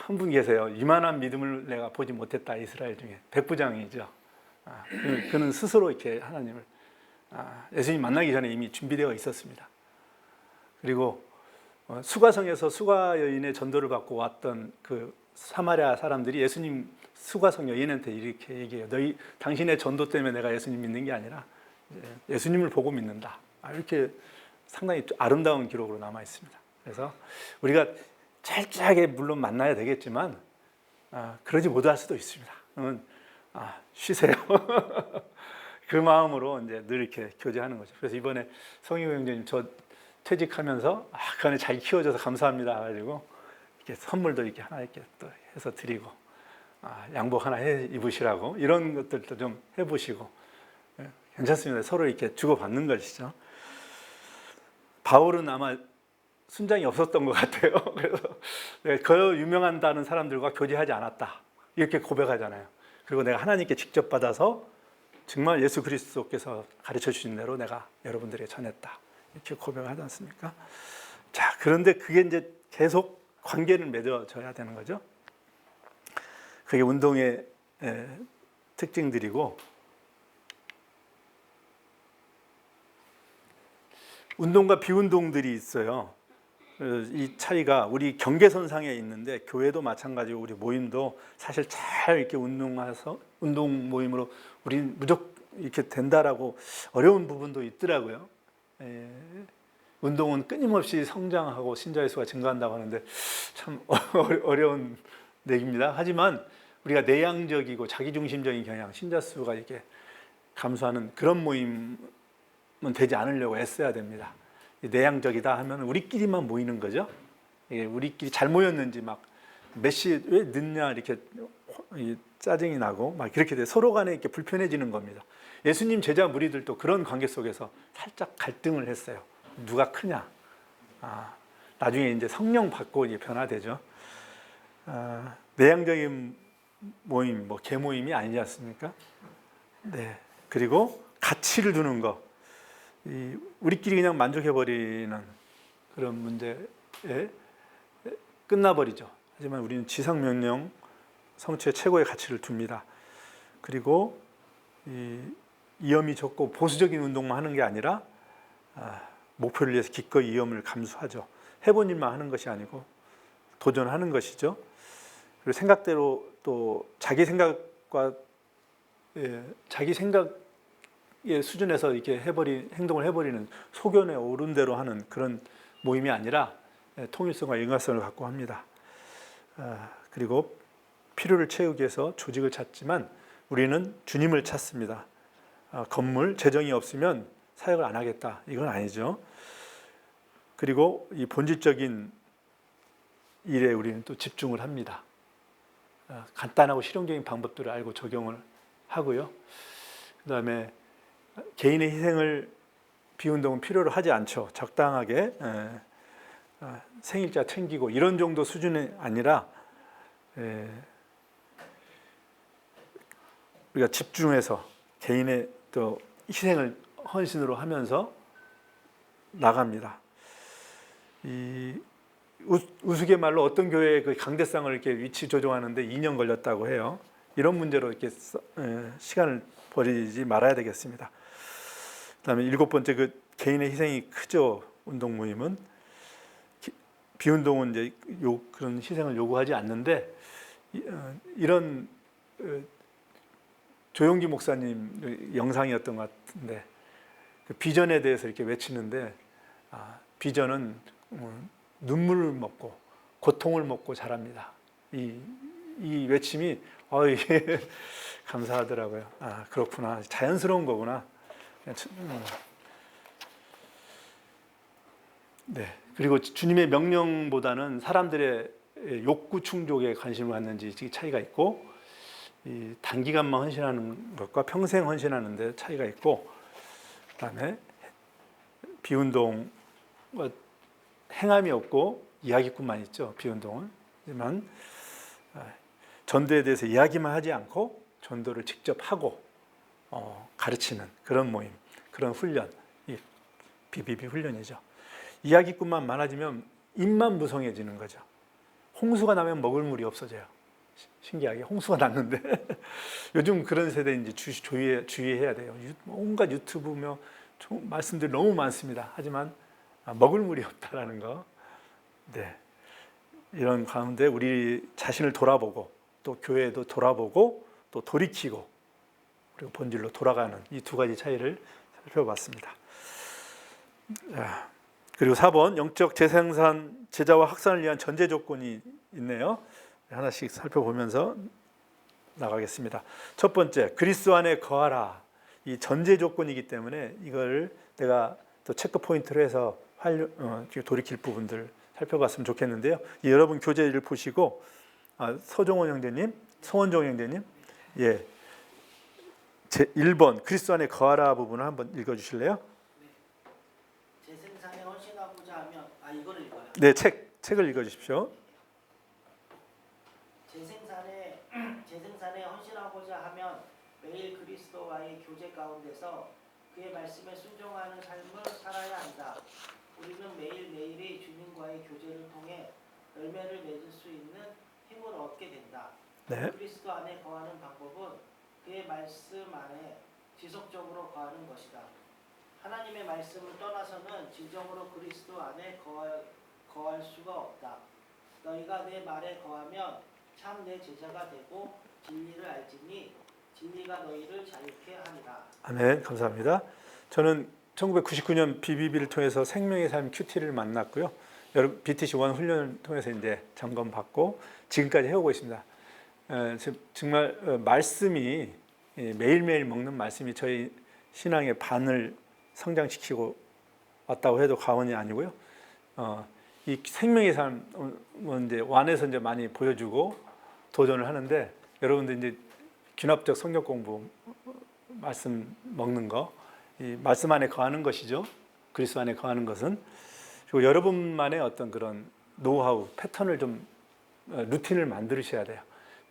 A: 한 분 계세요. 이만한 믿음을 내가 보지 못했다. 이스라엘 중에 백부장이죠. 그는 스스로 이렇게 하나님을 예수님 만나기 전에 이미 준비되어 있었습니다. 그리고 수가성에서 수가 여인의 전도를 받고 왔던 그 사마리아 사람들이 예수님 수가성 여인한테 이렇게 얘기해요. 당신의 전도 때문에 내가 예수님 믿는 게 아니라 예수님을 보고 믿는다. 이렇게 상당히 아름다운 기록으로 남아 있습니다. 그래서 우리가 철저하게 물론 만나야 되겠지만 그러지 못할 수도 있습니다. 쉬세요. 그 마음으로 이제 늘 이렇게 교제하는 거죠. 그래서 이번에 성희호 형제님 저 퇴직하면서 그 안에 잘 키워줘서 감사합니다. 가지고 이렇게 선물도 이렇게 하나 이렇게 또 해서 드리고 양복 하나 해 입으시라고 이런 것들도 좀 해보시고 괜찮습니다. 서로 이렇게 주고받는 것이죠. 바울은 아마 순장이 없었던 것 같아요. 그래서 그 유명한다는 사람들과 교제하지 않았다 이렇게 고백하잖아요. 그리고 내가 하나님께 직접 받아서 정말 예수 그리스도께서 가르쳐 주신 대로 내가 여러분들에게 전했다 이렇게 고백하지 않습니까? 자, 그런데 그게 이제 계속 관계를 맺어져야 되는 거죠. 그게 운동의 특징들이고, 운동과 비운동들이 있어요. 이 차이가 우리 경계선상에 있는데 교회도 마찬가지고 우리 모임도 사실 잘 이렇게 운동 모임으로 우리 무조건 이렇게 된다라고 어려운 부분도 있더라고요. 운동은 끊임없이 성장하고 신자의 수가 증가한다고 하는데 참 어려운 얘기입니다. 하지만 우리가 내향적이고 자기중심적인 경향, 신자 수가 이렇게 감소하는 그런 모임은 되지 않으려고 애써야 됩니다. 내향적이다 하면 우리끼리만 모이는 거죠. 우리끼리 잘 모였는지 막 몇 시에 왜 늦냐 이렇게 짜증이 나고 막 그렇게 돼 서로 간에 이렇게 불편해지는 겁니다. 예수님 제자 무리들도 그런 관계 속에서 살짝 갈등을 했어요. 누가 크냐? 나중에 이제 성령 받고 이제 변화되죠. 내향적인 모임, 뭐 개모임이 아니지 않습니까? 네. 그리고 가치를 두는 거. 우리끼리 그냥 만족해버리는 그런 문제에 끝나버리죠. 하지만 우리는 지상명령 성취의 최고의 가치를 둡니다. 그리고 위험이 적고 보수적인 운동만 하는 게 아니라 목표를 위해서 기꺼이 위험을 감수하죠. 해본 일만 하는 것이 아니고 도전하는 것이죠. 그리고 생각대로 또 자기 생각과 자기 생각의 수준에서 이렇게 행동을 해버리는 소견에 오른 대로 하는 그런 모임이 아니라 통일성과 일관성을 갖고 합니다. 그리고 필요를 채우기 위해서 조직을 찾지만 우리는 주님을 찾습니다. 건물, 재정이 없으면 사역을 안 하겠다. 이건 아니죠. 그리고 이 본질적인 일에 우리는 또 집중을 합니다. 간단하고 실용적인 방법들을 알고 적용을 하고요. 그 다음에 개인의 희생을 비운동은 필요로 하지 않죠. 적당하게 생일자 챙기고 이런 정도 수준이 아니라 우리가 집중해서 개인의 또 희생을 헌신으로 하면서 나갑니다. 이 우스갯말로 어떤 교회의 그 강대상을 이렇게 위치 조정하는데 2년 걸렸다고 해요. 이런 문제로 이렇게 시간을 버리지 말아야 되겠습니다. 그다음에 7번째 그 개인의 희생이 크죠. 운동 모임은 비운동은 이제 그런 희생을 요구하지 않는데 이런 조용기 목사님 영상이었던 것 같은데 그 비전에 대해서 이렇게 외치는데 비전은 눈물을 먹고 고통을 먹고 자랍니다. 이 외침이 이게 감사하더라고요. 그렇구나. 자연스러운 거구나. 네. 그리고 주님의 명령보다는 사람들의 욕구 충족에 관심을 갖는지 차이가 있고 이 단기간만 헌신하는 것과 평생 헌신하는 데 차이가 있고 그다음에 비운동 행함이 없고 이야기꾼만 있죠. 비운동은. 하지만 전도에 대해서 이야기만 하지 않고 전도를 직접 하고 가르치는 그런 모임, 그런 훈련, 이 BBB 훈련이죠. 이야기꾼만 많아지면 입만 무성해지는 거죠. 홍수가 나면 먹을 물이 없어져요. 신기하게 홍수가 났는데 요즘 그런 세대 이제 주의해야 돼요. 온갖 유튜브며 말씀들이 너무 많습니다. 하지만 먹을 물이 없다라는 거. 네. 이런 가운데 우리 자신을 돌아보고 또 교회도 돌아보고 또 돌이키고 그리고 본질로 돌아가는 이 두 가지 차이를 살펴봤습니다. 그리고 4번 영적 재생산 제자와 확산을 위한 전제 조건이 있네요. 하나씩 살펴보면서 나가겠습니다. 첫 번째, 그리스도 안에 거하라. 이 전제 조건이기 때문에 이걸 내가 또 체크 포인트로 해서 돌이킬 부분들 살펴봤으면 좋겠는데요. 여러분 교재를 보시고 서종원 형제님, 서원종 형제님, 예, 제 1번 그리스도 안에 거하라 부분을 한번 읽어주실래요?
D: 재생산에 헌신하고자 하면 이거를 읽어요.
A: 네, 책을 읽어주십시오.
D: 재생산에 헌신하고자 하면 매일 그리스도와의 교제 가운데서 그의 말씀에 순종하는 삶을 살아야 한다. 우리는 매일매일의 주님과의 교제를 통해 열매를 맺을 수 있는 힘을 얻게 된다.
A: 네.
D: 그리스도 안에 거하는 방법은 그의 말씀 안에 지속적으로 거하는 것이다. 하나님의 말씀을 떠나서는 진정으로 그리스도 안에 거할 수가 없다. 너희가 내 말에 거하면 참 내 제자가 되고 진리를 알지니 진리가 너희를 자유케 하리라.
A: 아멘. 감사합니다. 저는 1999년 BBB를 통해서 생명의 삶 QT를 만났고요. 여러분 BTC1 훈련을 통해서 이제 점검 받고 지금까지 해오고 있습니다. 정말 말씀이 매일매일 먹는 말씀이 저희 신앙의 반을 성장시키고 왔다고 해도 과언이 아니고요. 이 생명의 삶은 이제 완에서 이제 많이 보여주고 도전을 하는데 여러분들 이제 귀납적 성경 공부, 말씀 먹는 거, 이 말씀 안에 거하는 것이죠. 그리스도 안에 거하는 것은. 그리고 여러분만의 어떤 그런 노하우, 패턴을 좀 루틴을 만드셔야 돼요.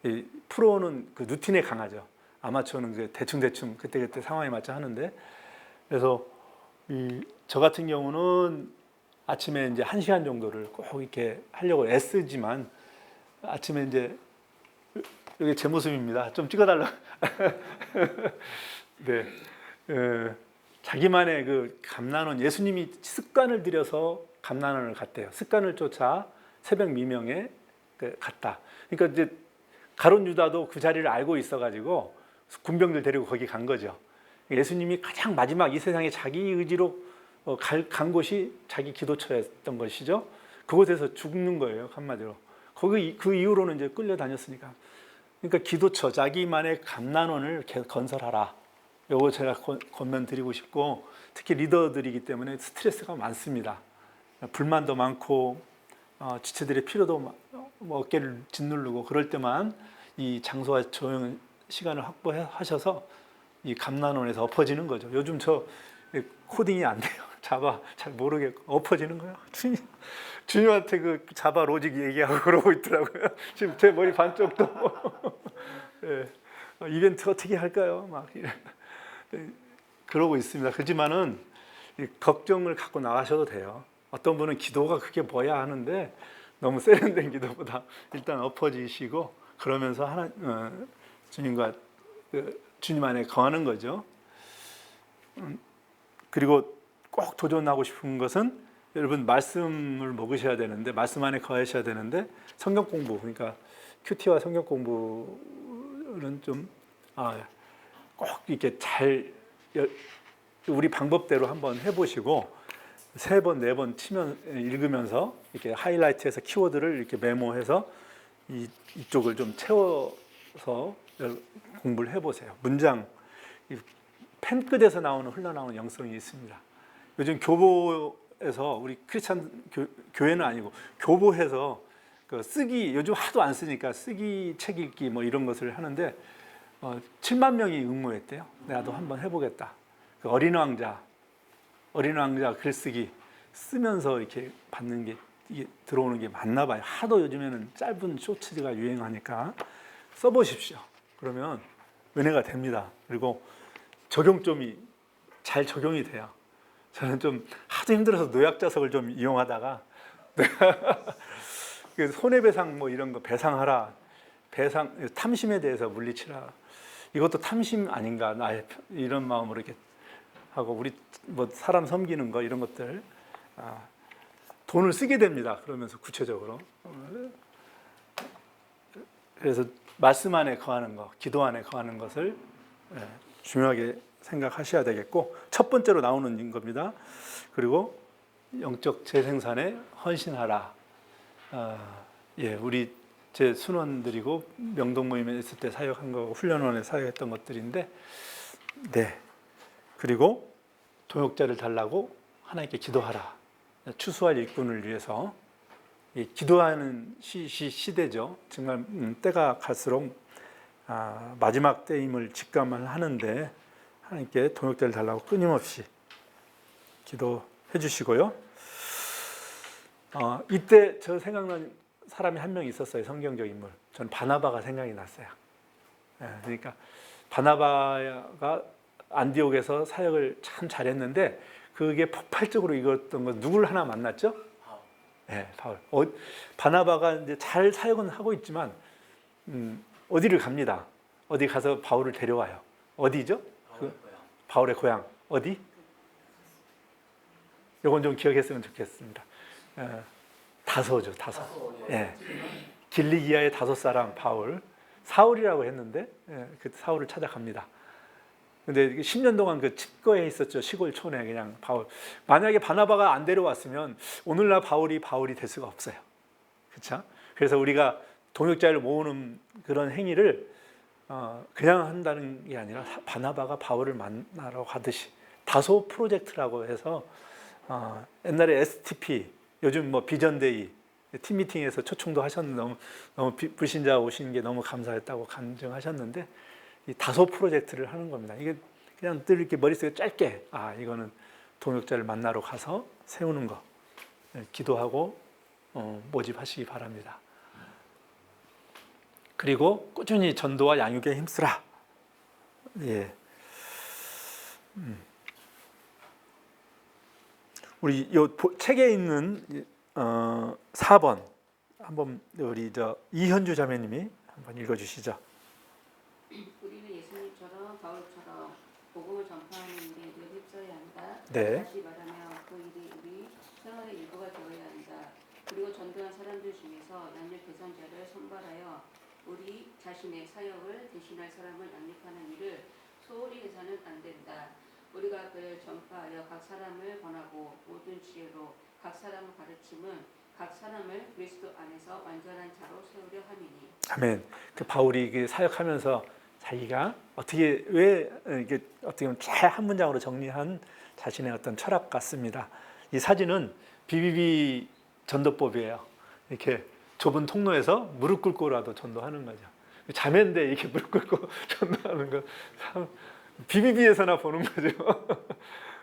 A: 이 프로는 그 루틴에 강하죠. 아마추어는 그 대충 그때 상황에 맞춰 하는데, 그래서 저 같은 경우는 아침에 이제 1시간 정도를 꼭 이렇게 하려고 애쓰지만 아침에 이제 여기 제 모습입니다. 좀 찍어달라. 네, 자기만의 그 감난원, 예수님이 습관을 들여서 감난원을 갔대요. 습관을 쫓아 새벽 미명에 갔다. 그러니까 이제 가룟 유다도 그 자리를 알고 있어가지고 군병들 데리고 거기 간 거죠. 예수님이 가장 마지막 이 세상에 자기 의지로 간 곳이 자기 기도처였던 것이죠. 그곳에서 죽는 거예요, 한마디로. 거기 그 이후로는 이제 끌려다녔으니까. 그러니까 기도처, 자기만의 감난원을 건설하라. 요거 제가 권면드리고 싶고, 특히 리더들이기 때문에 스트레스가 많습니다. 불만도 많고 지체들의 필요도 어깨를 짓누르고 그럴 때만 이 장소와 조용한 시간을 확보하셔서 이 감난원에서 엎어지는 거죠. 요즘 저 코딩이 안 돼요. 자바 잘 모르겠고 엎어지는 거예요. 주님한테 그 자바 로직 얘기하고 그러고 있더라고요. 지금 제 머리 반쪽도 네. 이벤트 어떻게 할까요? 막 그러고 있습니다. 그렇지만은 걱정을 갖고 나가셔도 돼요. 어떤 분은 기도가 그게 뭐야 하는데 너무 세련된 기도보다 일단 엎어지시고 그러면서 주님과 주님 안에 거하는 거죠. 그리고 꼭 도전하고 싶은 것은 여러분 말씀을 먹으셔야 되는데 말씀 안에 거하셔야 되는데 성경 공부 그러니까 큐티와 성경 공부는 좀 꼭 이렇게 잘 우리 방법대로 한번 해보시고 3번, 4번 읽으면서 이렇게 하이라이트해서 키워드를 이렇게 메모해서 이쪽을 좀 채워서 공부를 해보세요. 문장 펜 끝에서 흘러나오는 영성이 있습니다. 요즘 교보에서 우리 크리스찬 교회는 아니고 교보에서 그 쓰기 요즘 하도 안 쓰니까 쓰기 책 읽기 뭐 이런 것을 하는데 7만 명이 응모했대요. 나도 한번 해보겠다. 그 어린 왕자 글쓰기 쓰면서 이렇게 받는 게 이게 들어오는 게 맞나 봐요. 하도 요즘에는 짧은 쇼츠가 유행하니까 써보십시오. 그러면 은혜가 됩니다. 그리고 적용점이 잘 적용이 돼요. 저는 좀 하도 힘들어서 노약자석을 좀 이용하다가 그 손해배상 뭐 이런 거 배상하라, 배상 탐심에 대해서 물리치라. 이것도 탐심 아닌가? 나의 이런 마음으로 이렇게 하고 우리 뭐 사람 섬기는 거 이런 것들 돈을 쓰게 됩니다. 그러면서 구체적으로 그래서 말씀 안에 거하는 거, 기도 안에 거하는 것을 중요하게 생각하셔야 되겠고 첫 번째로 나오는 겁니다. 그리고 영적 재생산에 헌신하라. 우리 제 순원들이고 명동 모임에 있을 때 사역한 거, 훈련원에 사역했던 것들인데, 그리고 동역자를 달라고 하나님께 기도하라. 추수할 일꾼을 위해서 기도하는 시대죠. 정말 때가 갈수록 마지막 때임을 직감을 하는데 하나님께 동역자를 달라고 끊임없이 기도해 주시고요. 이때 저 생각난 사람이 한 명 있었어요. 성경적 인물. 저는 바나바가 생각이 났어요. 그러니까 바나바가 안디옥에서 사역을 참 잘했는데 그게 폭발적으로 이뤘던 건 누굴 하나 만났죠? 바울. 바나바가 이제 잘 사역은 하고 있지만 어디를 갑니다. 어디 가서 바울을 데려와요. 어디죠? 바울의 고향 어디? 이건 좀 기억했으면 좋겠습니다. 다소죠, 다소. 길리기아의 다소 사람 바울, 사울이라고 했는데 그 사울을 찾아갑니다. 근데 10년 동안 그 칩거에 있었죠. 시골 촌에 그냥 바울. 만약에 바나바가 안 데려왔으면 오늘날 바울이 될 수가 없어요. 그렇죠? 그래서 우리가 동역자를 모으는 그런 행위를 그냥 한다는 게 아니라 바나바가 바울을 만나러 가듯이 다소 프로젝트라고 해서 옛날에 STP, 요즘 뭐 비전데이 팀 미팅에서 초청도 하셨는데 너무 불신자 오시는 게 너무 감사했다고 간증하셨는데 이 다소 프로젝트를 하는 겁니다. 이게 그냥 늘 이렇게 머릿속에 짧게 이거는 동역자를 만나러 가서 세우는 거 기도하고 모집하시기 바랍니다. 그리고 꾸준히 전도와 양육에 힘쓰라. 우리 요 책에 있는 4번 한번 우리 이현주 자매님이 한번 읽어주시죠.
C: 우리는 예수님처럼 바울처럼 복음을 전파하는 일에 늘 휩써야 한다.
A: 네.
C: 다시 말하면 그 일이 우리 생활의 일부가 되어야 한다. 그리고 전도한 사람들 중에서 남녀 개선자를 선발하여 우리 자신의 사역을 대신할 사람을 양육하는 일을 소홀히 해서는 안 된다. 우리가 그를 전파하여 각 사람을 권하고 모든 지혜로 각 사람을 가르침은 각 사람을 그리스도 안에서 완전한 자로 세우려 함이니.
A: 아멘. 그 바울이 사역하면서 자기가 왜 이게 어떻게 보면 잘 한 문장으로 정리한 자신의 어떤 철학 같습니다. 이 사진은 BBB 전도법이에요. 이렇게 좁은 통로에서 무릎 꿇고라도 전도하는 거죠. 자매인데 이렇게 무릎 꿇고 전도하는 거 참 BBB에서나 보는 거죠.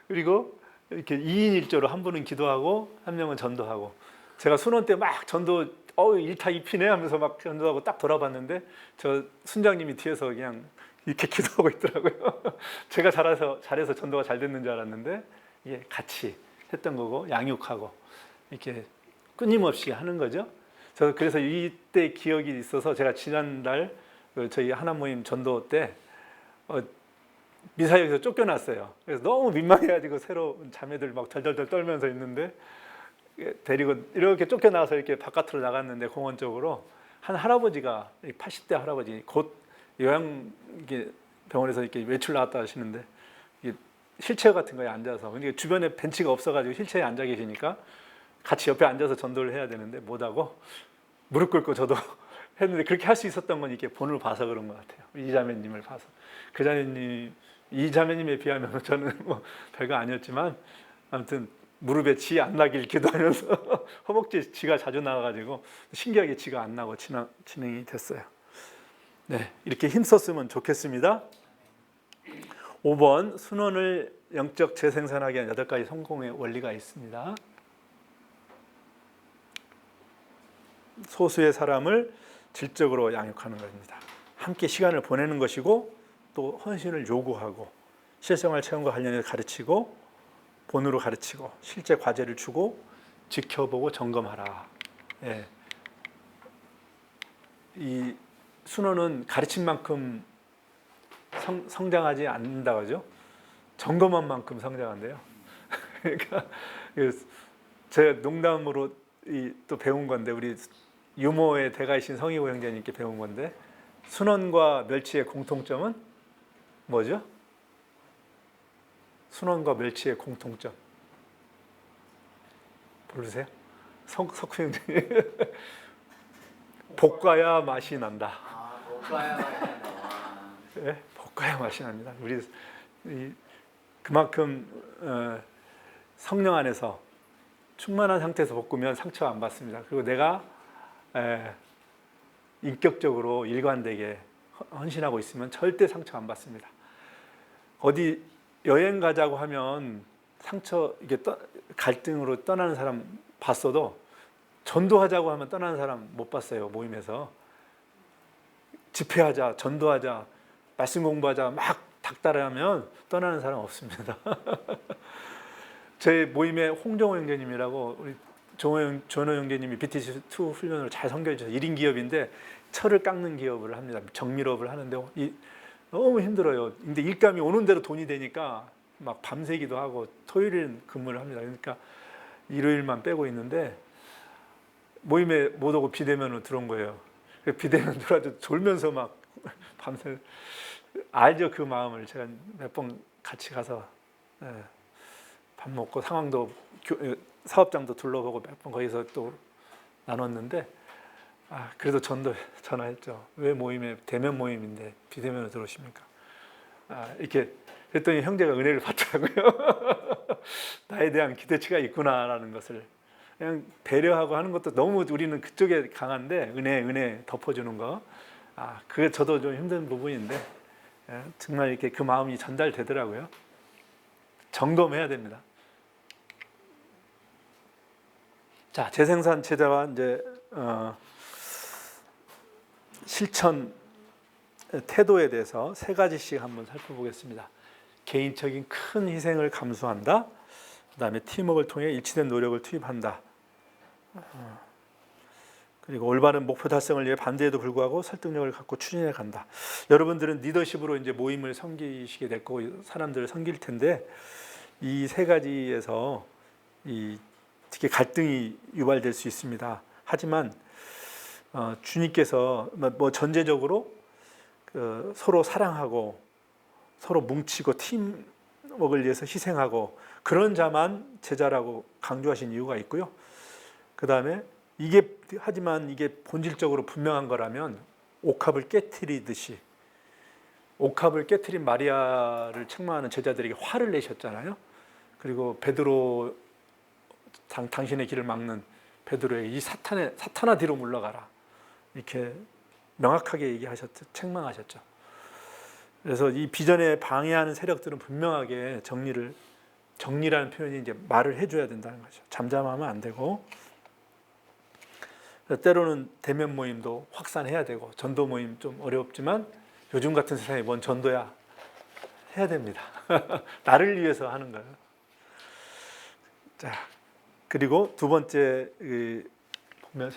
A: 그리고 이렇게 2인 1조로 한 분은 기도하고 한 명은 전도하고 제가 순원 때 막 전도 일타 이피네 하면서 막 전도하고 딱 돌아봤는데 저 순장님이 뒤에서 그냥 이렇게 기도하고 있더라고요. 제가 잘해서 전도가 잘 됐는 줄 알았는데 이게 같이 했던 거고 양육하고 이렇게 끊임없이 하는 거죠. 저 그래서 이때 기억이 있어서 제가 지난달 저희 하나모임 전도 때 미사역에서 쫓겨났어요. 그래서 너무 민망해가지고 새로운 자매들 막 덜덜덜 떨면서 있는데 데리고 이렇게 쫓겨나서 이렇게 바깥으로 나갔는데 공원 쪽으로 한 할아버지가 80대 할아버지 곧 요양병원에서 이렇게 외출 나갔다 하시는데 휠체어 같은 거에 앉아서 근데 주변에 벤치가 없어가지고 휠체어에 앉아 계시니까 같이 옆에 앉아서 전도를 해야 되는데 못하고 무릎 꿇고 저도 했는데 그렇게 할 수 있었던 건 이렇게 본을 봐서 그런 것 같아요. 이 자매님을 봐서 그 자매님 이 자매님에 비하면 저는 뭐 별거 아니었지만 아무튼 무릎에 지 안 나길 기도하면서 허벅지에 지가 자주 나와가지고 신기하게 지가 안 나고 진행이 됐어요. 네, 이렇게 힘썼으면 좋겠습니다. 5번 순원을 영적 재생산하기 위한 8가지 성공의 원리가 있습니다. 소수의 사람을 질적으로 양육하는 것입니다. 함께 시간을 보내는 것이고 또 헌신을 요구하고 실생활 체험과 관련해서 가르치고 본으로 가르치고 실제 과제를 주고 지켜보고 점검하라. 예. 이 순원은 가르친 만큼 성장하지 않는다 그러죠. 점검한 만큼 성장한대요. 그러니까 제가 농담으로 또 배운 건데, 우리 유모의 대가이신 성희고 형제님께 배운 건데, 순원과 멸치의 공통점은 뭐죠? 순원과 멸치의 공통점 모르세요? 석후 형제님. 볶아야 맛이 난다.
B: 아, 볶아야 맛있다.
A: 네, 볶아야 맛이 납니다. 우리 그만큼 성령 안에서 충만한 상태에서 볶으면 상처 안 받습니다. 그리고 내가 인격적으로 일관되게 헌신하고 있으면 절대 상처 안 받습니다. 어디 여행 가자고 하면 상처, 이게 갈등으로 떠나는 사람 봤어도 전도하자고 하면 떠나는 사람 못 봤어요. 모임에서 집회하자, 전도하자, 말씀 공부하자 막 닥달하면 떠나는 사람 없습니다. 제 모임에 홍정호 형제님이라고, 우리 전호 형제님이 BTC2 훈련을 잘 선교해 주셔서 1인 기업인데 철을 깎는 기업을 합니다. 정밀업을 하는데 너무 힘들어요. 근데 일감이 오는 대로 돈이 되니까 막 밤새기도 하고 토요일은 근무를 합니다. 그러니까 일요일만 빼고 있는데 모임에 못 오고 비대면으로 들어온 거예요. 비대면 들어와도 졸면서 막 밤새, 알죠 그 마음을. 제가 몇 번 같이 가서 밥 먹고 상황도 사업장도 둘러보고 몇 번 거기서 또 나눴는데, 그래도 전화했죠. 왜 모임에, 대면 모임인데 비대면으로 들어오십니까? 이렇게 그랬더니 형제가 은혜를 받더라고요. 나에 대한 기대치가 있구나라는 것을. 그냥 배려하고 하는 것도 너무 우리는 그쪽에 강한데, 은혜 덮어주는 거, 그게 저도 좀 힘든 부분인데 정말 이렇게 그 마음이 전달되더라고요. 점검해야 됩니다. 자, 재생산 제자와 이제 실천 태도에 대해서 세 가지씩 한번 살펴보겠습니다. 개인적인 큰 희생을 감수한다. 그다음에 팀워크를 통해 일치된 노력을 투입한다. 그리고 올바른 목표 달성을 위해 반대에도 불구하고 설득력을 갖고 추진해 간다. 여러분들은 리더십으로 이제 모임을 섬기시게 됐고 사람들을 섬길 텐데, 이 세 가지에서 특히 갈등이 유발될 수 있습니다. 하지만 주님께서 뭐 전제적으로 서로 사랑하고 서로 뭉치고 팀워크를 위해서 희생하고 그런 자만 제자라고 강조하신 이유가 있고요. 그 다음에 하지만 이게 본질적으로 분명한 거라면 옥합을 깨트리듯이, 옥합을 깨트린 마리아를 책망하는 제자들에게 화를 내셨잖아요. 그리고 베드로, 당신의 길을 막는 베드로에게 이 사탄아 뒤로 물러가라, 이렇게 명확하게 얘기하셨죠. 책망하셨죠. 그래서 이 비전에 방해하는 세력들은 분명하게 정리라는 표현이 이제 말을 해줘야 된다는 거죠. 잠잠하면 안 되고, 때로는 대면 모임도 확산해야 되고, 전도 모임 좀 어렵지만 요즘 같은 세상에 뭔 전도야, 해야 됩니다. 나를 위해서 하는 거예요. 자, 그리고 두 번째 보면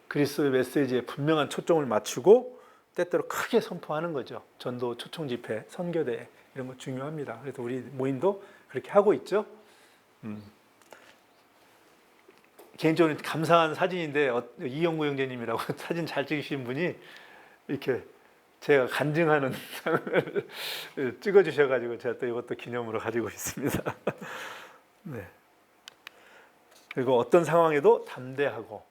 A: 그리스도의 메시지에 분명한 초점을 맞추고 때때로 크게 선포하는 거죠. 전도 초청 집회, 선교대 이런 거 중요합니다. 그래서 우리 모임도 그렇게 하고 있죠. 개인적으로 감사한 사진인데, 이영구 형제님이라고 사진 잘 찍으신 분이 이렇게 제가 간증하는 상을 찍어주셔가지고 제가 또 이것도 기념으로 가지고 있습니다. 네. 그리고 어떤 상황에도 담대하고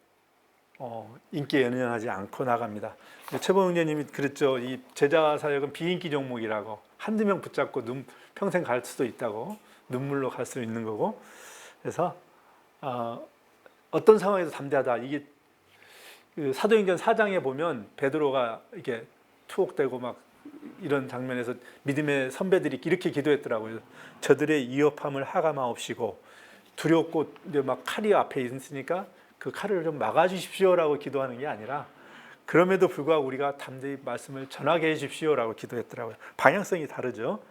A: 인기에 연연하지 않고 나갑니다. 최보 형제님이 그랬죠. 이 제자 사역은 비인기 종목이라고, 한두 명 붙잡고 평생 갈 수도 있다고, 눈물로 갈 수 있는 거고. 그래서 어떤 상황에서 담대하다. 이게 사도행전 4장에 보면 베드로가 이렇게 투옥되고 막 이런 장면에서 믿음의 선배들이 이렇게 기도했더라고요. 저들의 위협함을 하감하옵시고, 두렵고 이제 막 칼이 앞에 있으니까 그 칼을 좀 막아주십시오라고 기도하는 게 아니라, 그럼에도 불구하고 우리가 담대히 말씀을 전하게 해주십시오라고 기도했더라고요. 방향성이 다르죠.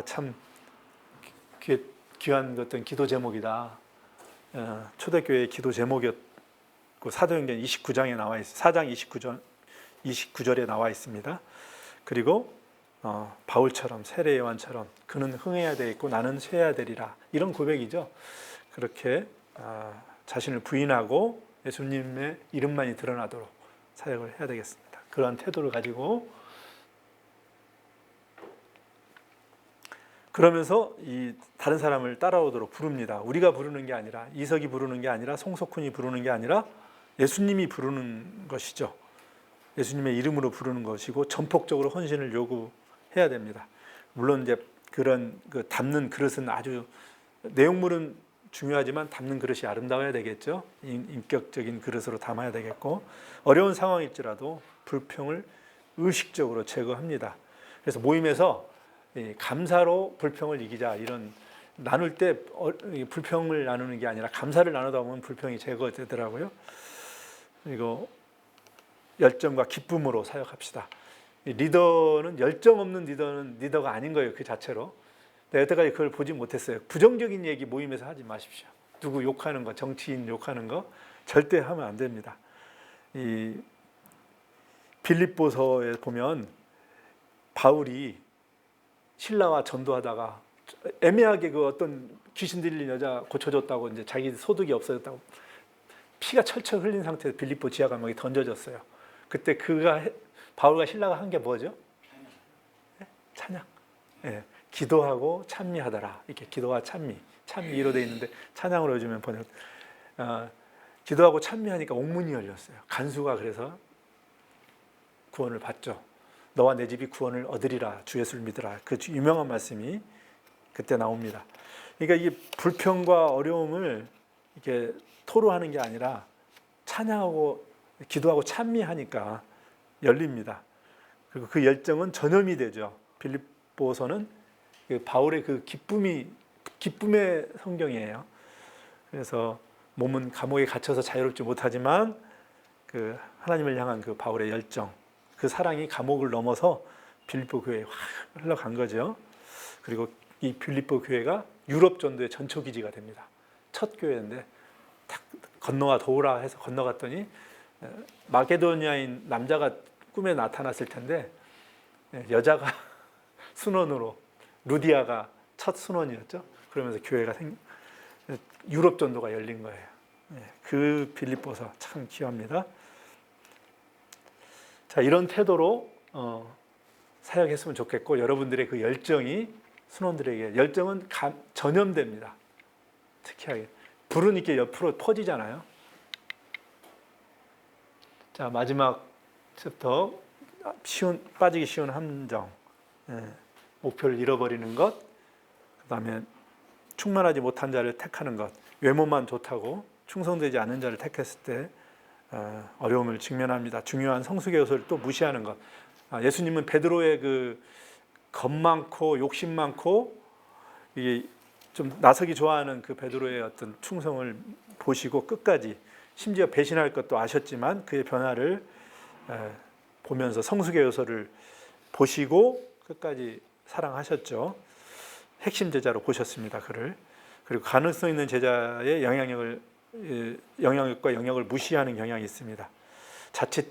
A: 참 귀한 어떤 기도 제목이다. 초대교회의 기도 제목이었고 사도행전 29장에 나와 있어요. 4장 29절에 나와 있습니다. 그리고 바울처럼 세례 요한처럼 그는 흥해야 되겠고 나는 쇠해야 되리라, 이런 고백이죠. 그렇게 자신을 부인하고 예수님의 이름만이 드러나도록 사역을 해야 되겠습니다. 그러한 태도를 가지고 그러면서 이 다른 사람을 따라오도록 부릅니다. 우리가 부르는 게 아니라, 이석이 부르는 게 아니라, 송석훈이 부르는 게 아니라 예수님이 부르는 것이죠. 예수님의 이름으로 부르는 것이고 전폭적으로 헌신을 요구해야 됩니다. 물론 이제 그런 그 담는 그릇은 아주 내용물은 중요하지만 담는 그릇이 아름다워야 되겠죠. 인격적인 그릇으로 담아야 되겠고, 어려운 상황일지라도 불평을 의식적으로 제거합니다. 그래서 모임에서 감사로 불평을 이기자, 이런 나눌 때 불평을 나누는 게 아니라 감사를 나누다 보면 불평이 제거되더라고요. 그리고 열정과 기쁨으로 사역합시다. 리더는 열정 없는 리더는 리더가 아닌 거예요. 그 자체로. 내가 여태까지 그걸 보지 못했어요. 부정적인 얘기 모임에서 하지 마십시오. 누구 욕하는 거, 정치인 욕하는 거 절대 하면 안 됩니다. 이 빌립보서에 보면 바울이 신라와 전도하다가 애매하게 그 어떤 귀신 들린 여자 고쳐줬다고, 이제 자기 소득이 없어졌다고 피가 철철 흘린 상태에서 빌립보 지하 감옥에 던져졌어요. 그때 바울과 신라가 한 게 뭐죠? 찬양. 예, 기도하고 찬미하더라. 이렇게 기도와 찬미 2로 되어 있는데 찬양으로 요즘엔 번역. 기도하고 찬미하니까 옥문이 열렸어요. 간수가 그래서 구원을 받죠. 너와 내 집이 구원을 얻으리라, 주 예수를 믿으라. 그 유명한 말씀이 그때 나옵니다. 그러니까 이게 불평과 어려움을 이렇게 토로하는 게 아니라 찬양하고 기도하고 찬미하니까 열립니다. 그리고 그 열정은 전염이 되죠. 빌립보서는 바울의 그 기쁨의 성경이에요. 그래서 몸은 감옥에 갇혀서 자유롭지 못하지만 그 하나님을 향한 그 바울의 열정, 그 사랑이 감옥을 넘어서 빌립보 교회에 확 흘러간 거죠. 그리고 이 빌립보 교회가 유럽 전도의 전초 기지가 됩니다. 첫 교회인데 딱 건너와 도우라 해서 건너갔더니 마게도니아인 남자가 꿈에 나타났을 텐데 여자가 순원으로, 루디아가 첫 순원이었죠. 그러면서 교회가 유럽 전도가 열린 거예요. 그 빌립보서 참 귀합니다. 자, 이런 태도로 사역했으면 좋겠고, 여러분들의 그 열정이 순원들에게, 열정은 전염됩니다. 특이하게 불은 이렇게 옆으로 퍼지잖아요. 자, 마지막 챕터, 빠지기 쉬운 함정. 목표를 잃어버리는 것, 그 다음에 충만하지 못한 자를 택하는 것, 외모만 좋다고 충성되지 않는 자를 택했을 때 어려움을 직면합니다. 중요한 성숙의 요소를 또 무시하는 것. 예수님은 베드로의 그 겁 많고 욕심 많고 이게 좀 나서기 좋아하는 그 베드로의 어떤 충성을 보시고 끝까지, 심지어 배신할 것도 아셨지만 그의 변화를 보면서 성숙의 요소를 보시고 끝까지 사랑하셨죠. 핵심 제자로 보셨습니다. 그를. 그리고 가능성 있는 제자의 영향력과 영역을 무시하는 경향이 있습니다. 자칫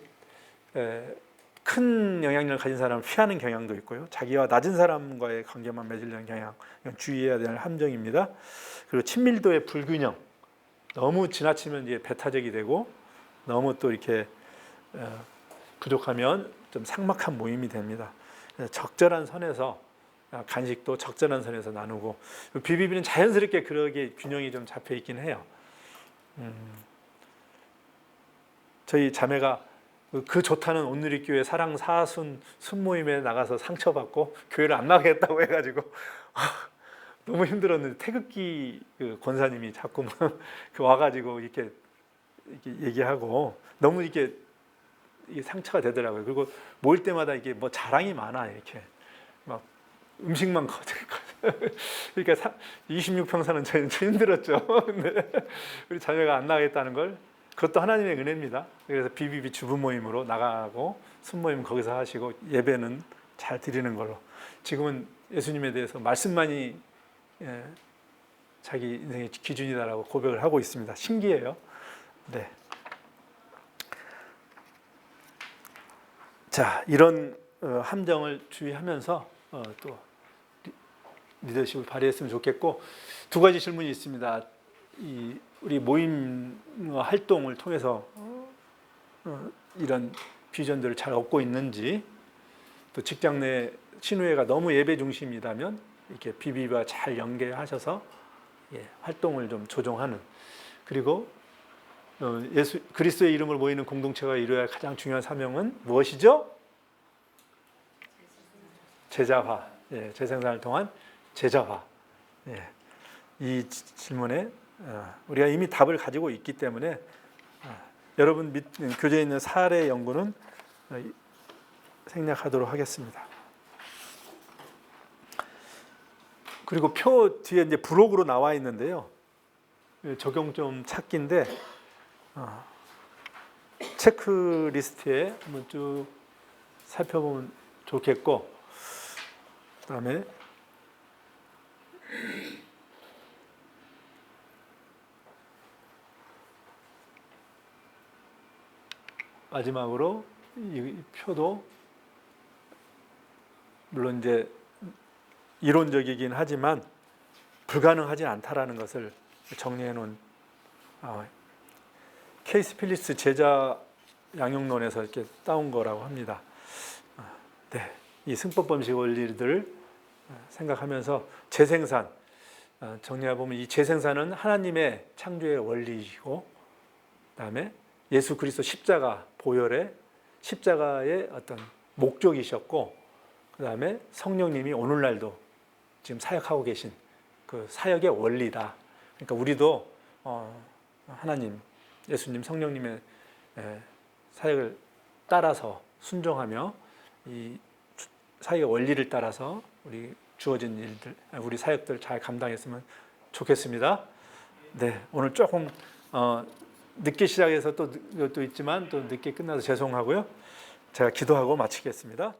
A: 큰 영향력을 가진 사람을 피하는 경향도 있고요. 자기와 낮은 사람과의 관계만 맺으려는 경향, 이건 주의해야 될 함정입니다. 그리고 친밀도의 불균형, 너무 지나치면 이제 배타적이 되고 너무 또 이렇게 부족하면 좀 삭막한 모임이 됩니다. 적절한 선에서 간식도 적절한 선에서 나누고, BBB는 자연스럽게 그러게 균형이 좀 잡혀 있긴 해요. 저희 자매가 그 좋다는 온누리교회 사랑 사순 순모임에 나가서 상처받고 교회를 안 나가겠다고 해가지고 너무 힘들었는데, 태극기 그 권사님이 자꾸 그 와가지고 이렇게 얘기하고 너무 이게 상처가 되더라고요. 그리고 모일 때마다 이게 뭐 자랑이 많아, 이렇게 막 음식만 그러니까 26평 사는 저희는 힘들었죠. 근데 우리 자녀가 안 나가겠다는 걸, 그것도 하나님의 은혜입니다. 그래서 BBB 주부 모임으로 나가고 순모임 거기서 하시고 예배는 잘 드리는 걸로. 지금은 예수님에 대해서 말씀만이 자기 인생의 기준이다라고 고백을 하고 있습니다. 신기해요. 네. 자, 이런 함정을 주의하면서 또 리더십을 발휘했으면 좋겠고, 두 가지 질문이 있습니다. 우리 모임 활동을 통해서 이런 비전들을 잘 얻고 있는지, 또 직장 내 신우회가 너무 예배 중심이라면 이렇게 비비와 잘 연계하셔서 활동을 좀 조정하는, 그리고 그리스도의 이름을 모이는 공동체가 이루어야 할 가장 중요한 사명은 무엇이죠? 제자화, 재생산을 통한 제자화. 이 질문에 우리가 이미 답을 가지고 있기 때문에 여러분 교재에 있는 사례 연구는 생략하도록 하겠습니다. 그리고 표 뒤에 이제 부록으로 나와 있는데요. 적용 좀 찾기인데 체크리스트에 한번 쭉 살펴보면 좋겠고, 그다음에 마지막으로 이 표도 물론 이제 이론적이긴 하지만 불가능하지 않다라는 것을 정리해 놓은 케이스 필리스 제자 양육론에서 이렇게 따온 거라고 합니다. 네, 이 승법 범식 원리들을 생각하면서 재생산, 정리해 보면 이 재생산은 하나님의 창조의 원리이고, 그다음에 예수 그리스도 십자가 보혈의 십자가의 어떤 목적이셨고, 그다음에 성령님이 오늘날도 지금 사역하고 계신 그 사역의 원리다. 그러니까 우리도 하나님, 예수님, 성령님의 사역을 따라서 순종하며 이 사역의 원리를 따라서 우리 주어진 일들, 우리 사역들 잘 감당했으면 좋겠습니다. 네, 오늘 조금 늦게 시작해서 또 있지만 또 늦게 끝나서 죄송하고요. 제가 기도하고 마치겠습니다.